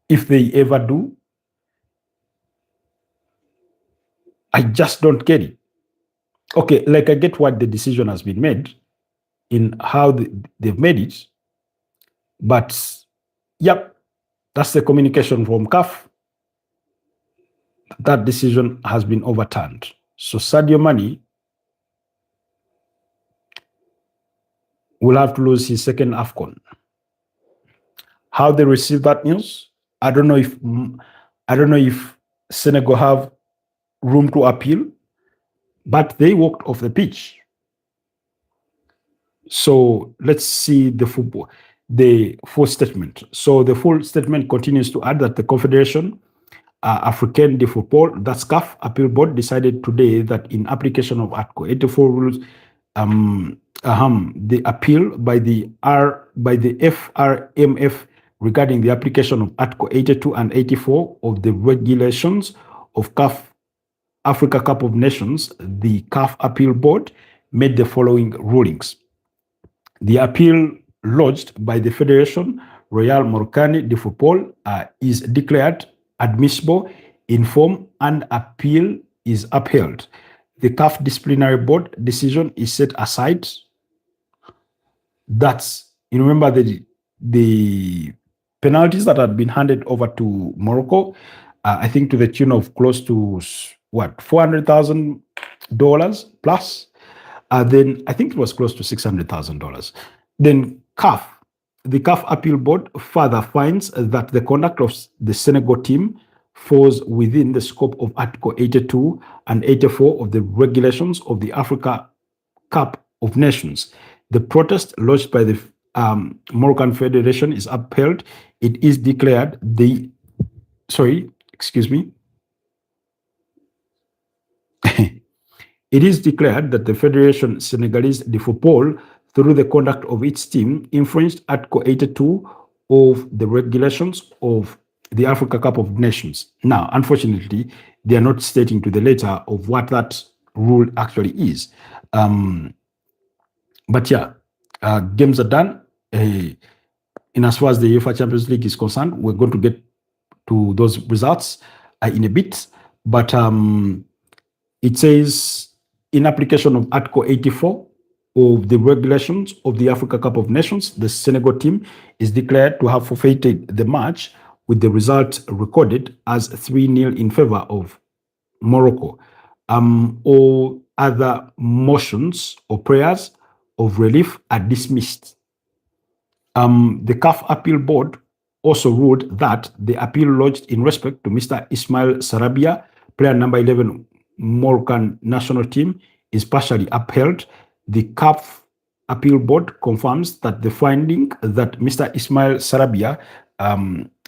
if they ever do. I just don't get it. Okay, like I get what the decision has been made in how they've made it, but yep, that's the communication from CAF. That decision has been overturned. So Sadio Mane will have to lose his second AFCON. How they receive that news, I don't know if Senegal have room to appeal, but they walked off the pitch. So let's see the full statement. So the full statement continues to add that the Confederation Africaine de Football, that's CAF Appeal Board, decided today that in application of Article 84 rules, the appeal by the FRMF regarding the application of Article 82 and 84 of the regulations of CAF Africa Cup of Nations, the CAF Appeal Board made the following rulings. The appeal lodged by the Federation Royale Marocaine de Football is declared admissible in form and appeal is upheld. The CAF disciplinary board decision is set aside. That's, you remember the penalties that had been handed over to Morocco, I think to the tune of close to what, $400,000 plus. Then I think it was close to $600,000. Then the CAF Appeal Board further finds that the conduct of the Senegal team falls within the scope of Article 82 and 84 of the regulations of the Africa Cup of Nations. The protest lodged by the Moroccan Federation is upheld. It is declared It is declared that the Federation Senegalese de Football, through the conduct of its team, infringed Article 82 of the regulations of the Africa Cup of Nations. Now, unfortunately, they are not stating to the letter of what that rule actually is. But yeah, games are done. In as far as the UEFA Champions League is concerned, we're going to get to those results in a bit. But it says, in application of Article 84 of the regulations of the Africa Cup of Nations, the Senegal team is declared to have forfeited the match with the result recorded as 3-0 in favor of Morocco. All other motions or prayers of relief are dismissed. The CAF Appeal Board also ruled that the appeal lodged in respect to Mr. Ismail Sarabia, player number 11, Moroccan national team, is partially upheld. The CAF Appeal Board confirms that the finding that Mr. Ismail Sarabia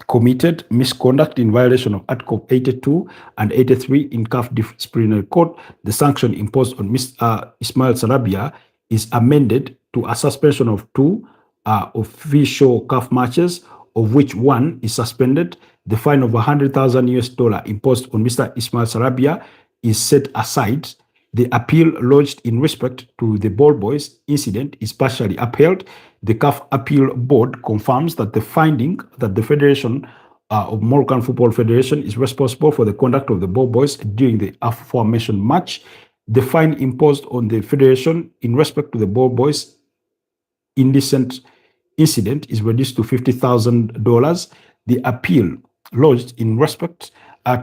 committed misconduct in violation of Article 82 and 83 in CAF disciplinary code, the sanction imposed on Mr. Ismail Sarabia is amended to a suspension of 2 official CAF matches, of which 1 is suspended. The fine of $100,000 imposed on Mr. Ismail Sarabia is set aside. The appeal lodged in respect to the ball boys incident is partially upheld. The CAF Appeal Board confirms that the finding that the Federation of Moroccan Football Federation is responsible for the conduct of the ball boys during the aforementioned match. The fine imposed on the Federation in respect to the ball boys indecent incident is reduced to $50,000. The appeal lodged in respect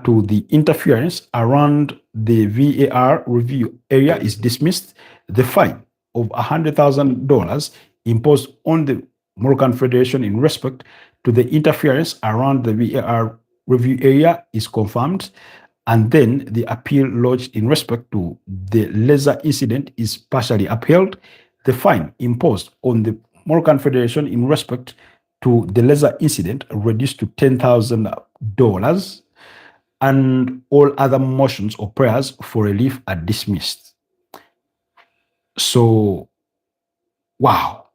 to the interference around the VAR review area is dismissed. The fine of $100,000 imposed on the Moroccan Federation in respect to the interference around the VAR review area is confirmed. And then the appeal lodged in respect to the lesser incident is partially upheld. The fine imposed on the Moroccan Federation in respect to the lesser incident reduced to $10,000, and all other motions or prayers for relief are dismissed. So, wow.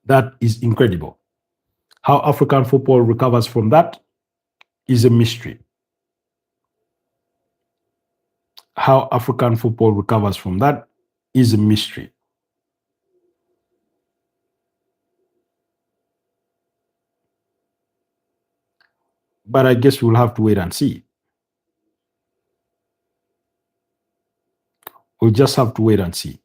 That is incredible. How African football recovers from that is a mystery. How African football recovers from that is a mystery. But I guess we'll have to wait and see. We'll just have to wait and see.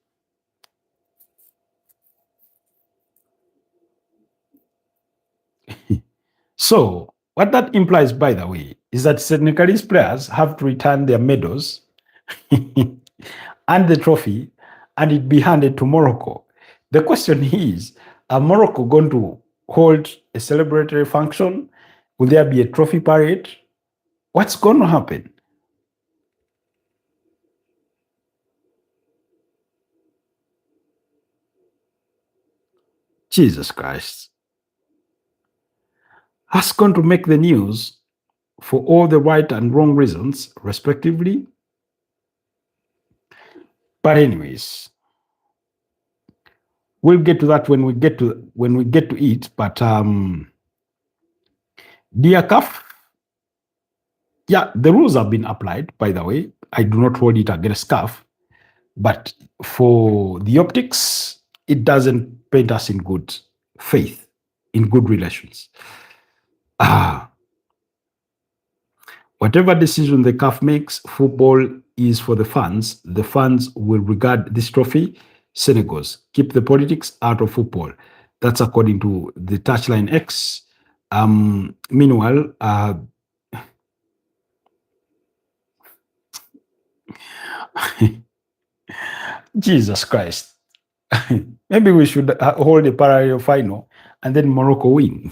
So, what that implies, by the way, is that Senegalese players have to return their medals and the trophy, and it be handed to Morocco. The question is, are Morocco going to hold a celebratory function Will there be a trophy parade? What's going to happen? Jesus Christ. That's going to make the news for all the right and wrong reasons, respectively. But anyways, we'll get to that when we get to it. But dear CAF, yeah, the rules have been applied, by the way. I do not hold it against CAF. But for the optics, it doesn't paint us in good faith, in good relations. Whatever decision the CAF makes, football is for the fans. The fans will regard this trophy. Senegals, keep the politics out of football. That's according to the Touchline X. Meanwhile, Jesus Christ. Maybe we should hold a parallel final and then Morocco win.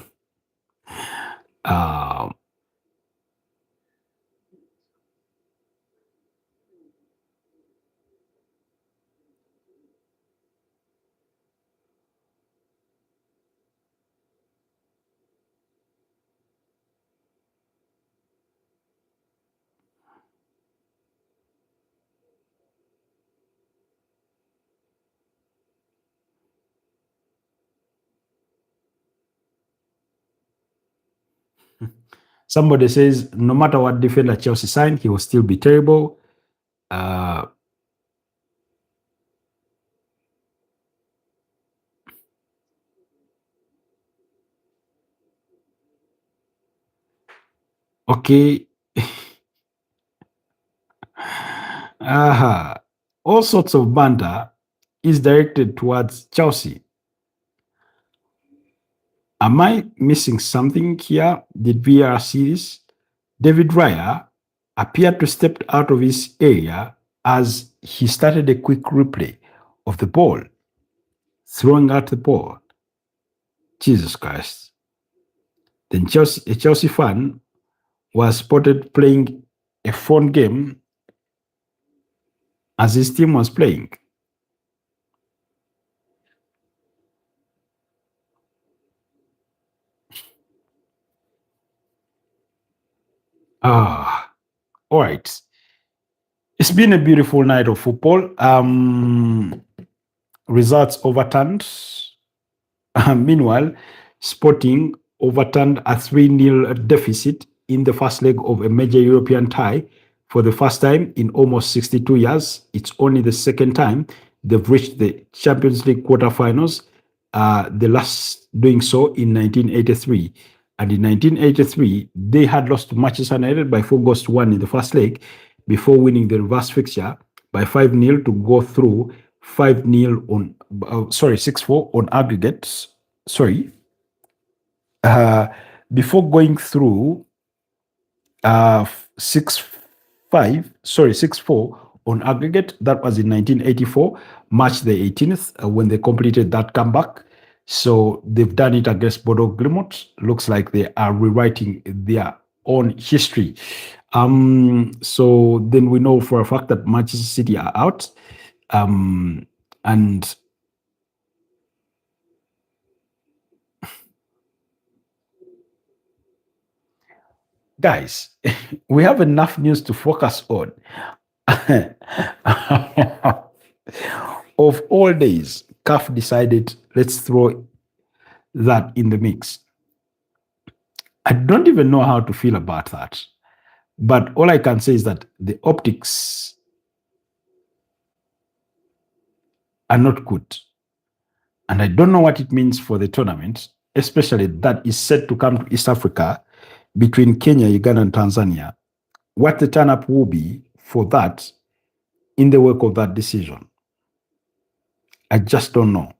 Somebody says, no matter what defender Chelsea signed, he will still be terrible. Okay. All sorts of banter is directed towards Chelsea. Am I missing something here? Did VR see this? David Raya appeared to step out of his area as he started a quick replay of the ball, throwing out the ball. Jesus Christ. Then a Chelsea fan was spotted playing a phone game as his team was playing. All right. It's been a beautiful night of football. Results overturned. Meanwhile, Sporting overturned a 3-0 deficit in the first leg of a major European tie for the first time in almost 62 years. It's only the second time they've reached the Champions League quarterfinals, the last doing so in 1983. And in 1983, they had lost to Manchester United by 4-1 in the first leg before winning the reverse fixture by 5-0 to go through 5-0 on, 6-4 on aggregates. Before going through 6-4 on aggregate. That was in 1984, March the 18th, when they completed that comeback. So they've done it against Bodo Glimt. Looks like they are rewriting their own history. So then we know for a fact that Manchester City are out. And guys, we have enough news to focus on. Of all days, CAF decided, let's throw that in the mix. I don't even know how to feel about that. But all I can say is that the optics are not good. And I don't know what it means for the tournament, especially that is set to come to East Africa between Kenya, Uganda, and Tanzania. What the turn-up will be for that in the wake of that decision. I just don't know.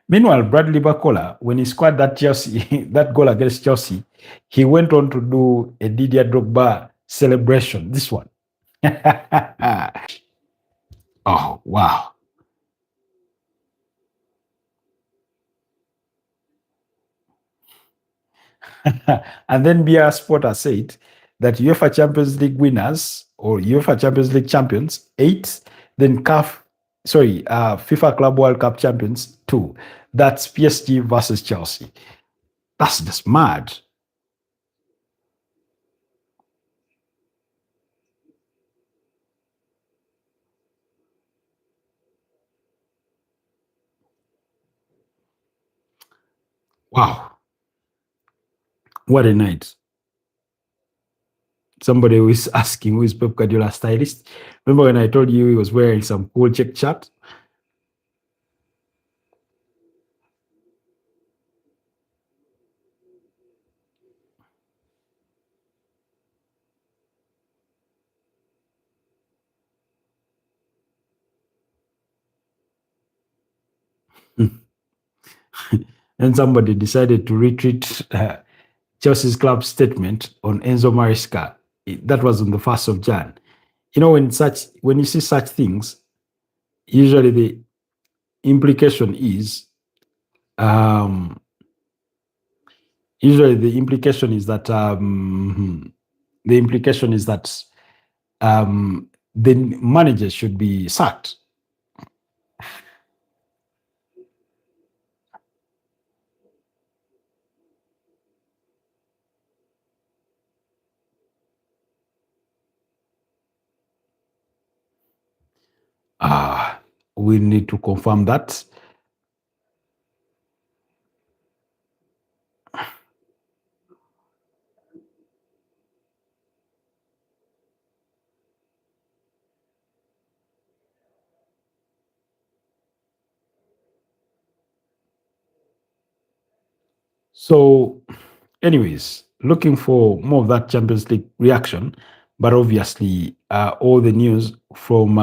Meanwhile, Bradley Bacola, when he scored that that goal against Chelsea, he went on to do a Didier Drogba celebration. This one. Oh, wow. And then BR Sport has said that UEFA Champions League winners or UEFA Champions League champions, 8, then FIFA Club World Cup champions, 2. That's PSG versus Chelsea. That's just mad. Wow. What a night. Somebody was asking who is Pep Guardiola's stylist. Remember when I told you he was wearing some cool check shirt? And somebody decided to retweet Chelsea's club statement on Enzo Maresca. That was on the 1st of Jan. You know, when you see such things, usually the implication is um, the implication is that the manager should be sacked. We need to confirm that. So, anyways, looking for more of that Champions League reaction, but obviously, all the news from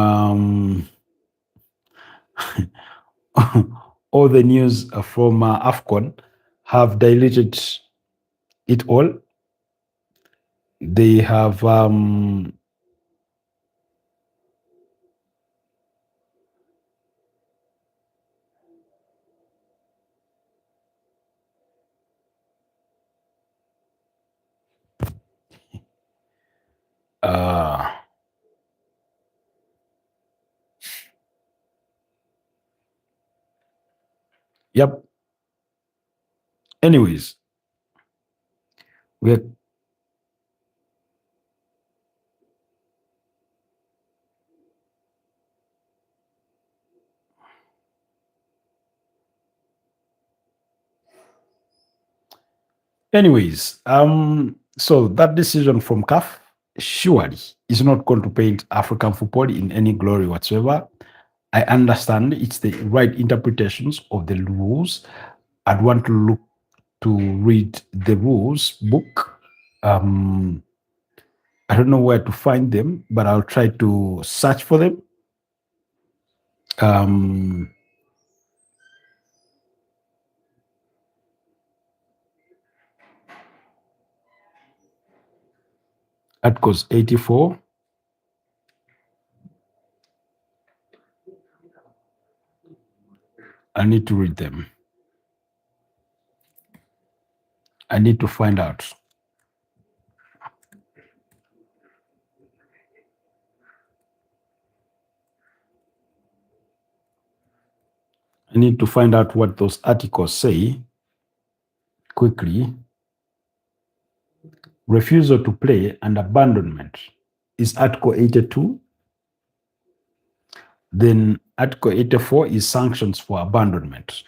all the news from AFCON have diluted it all. They have uh, yep. Anyways, we're anyways, so that decision from CAF surely is not going to paint African football in any glory whatsoever. I understand it's the right interpretations of the rules. I'd want to look to read the rules book. I don't know where to find them, but I'll try to search for them. Um, Articles 84. I need to read them. I need to find out. I need to find out what those articles say quickly. Refusal to play and abandonment is Article 82. Then Article 84 is sanctions for abandonment.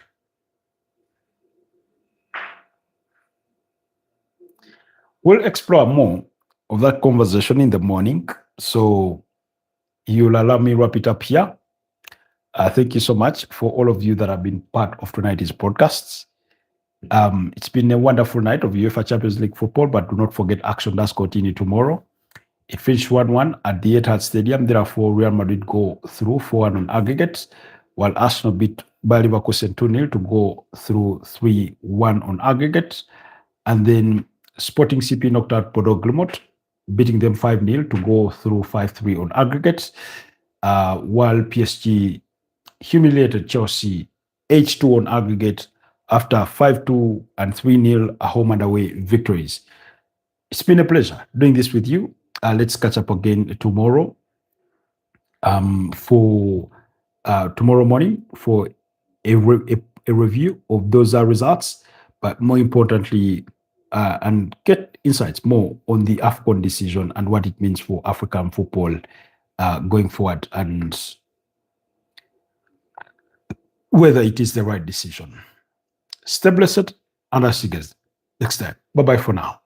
We'll explore more of that conversation in the morning. So you'll allow me wrap it up here. Thank you so much for all of you that have been part of tonight's podcasts. It's been a wonderful night of UEFA Champions League football, but do not forget action does continue tomorrow. It finished 1-1 at the Etihad Stadium. Therefore, Real Madrid go through 4-1 on aggregate, while Arsenal beat Bayer Leverkusen 2-0 to go through 3-1 on aggregate. And then Sporting CP knocked out Bodo Glimt, beating them 5-0 to go through 5-3 on aggregate. while PSG humiliated Chelsea 8-2 on aggregate after 5-2 and 3-0 home and away victories. It's been a pleasure doing this with you. Let's catch up again tomorrow for tomorrow morning for a review of those results, but more importantly, and get insights more on the AFCON decision and what it means for African football going forward, and whether it is the right decision. Stay blessed, and I'll see you guys next time. Bye-bye for now.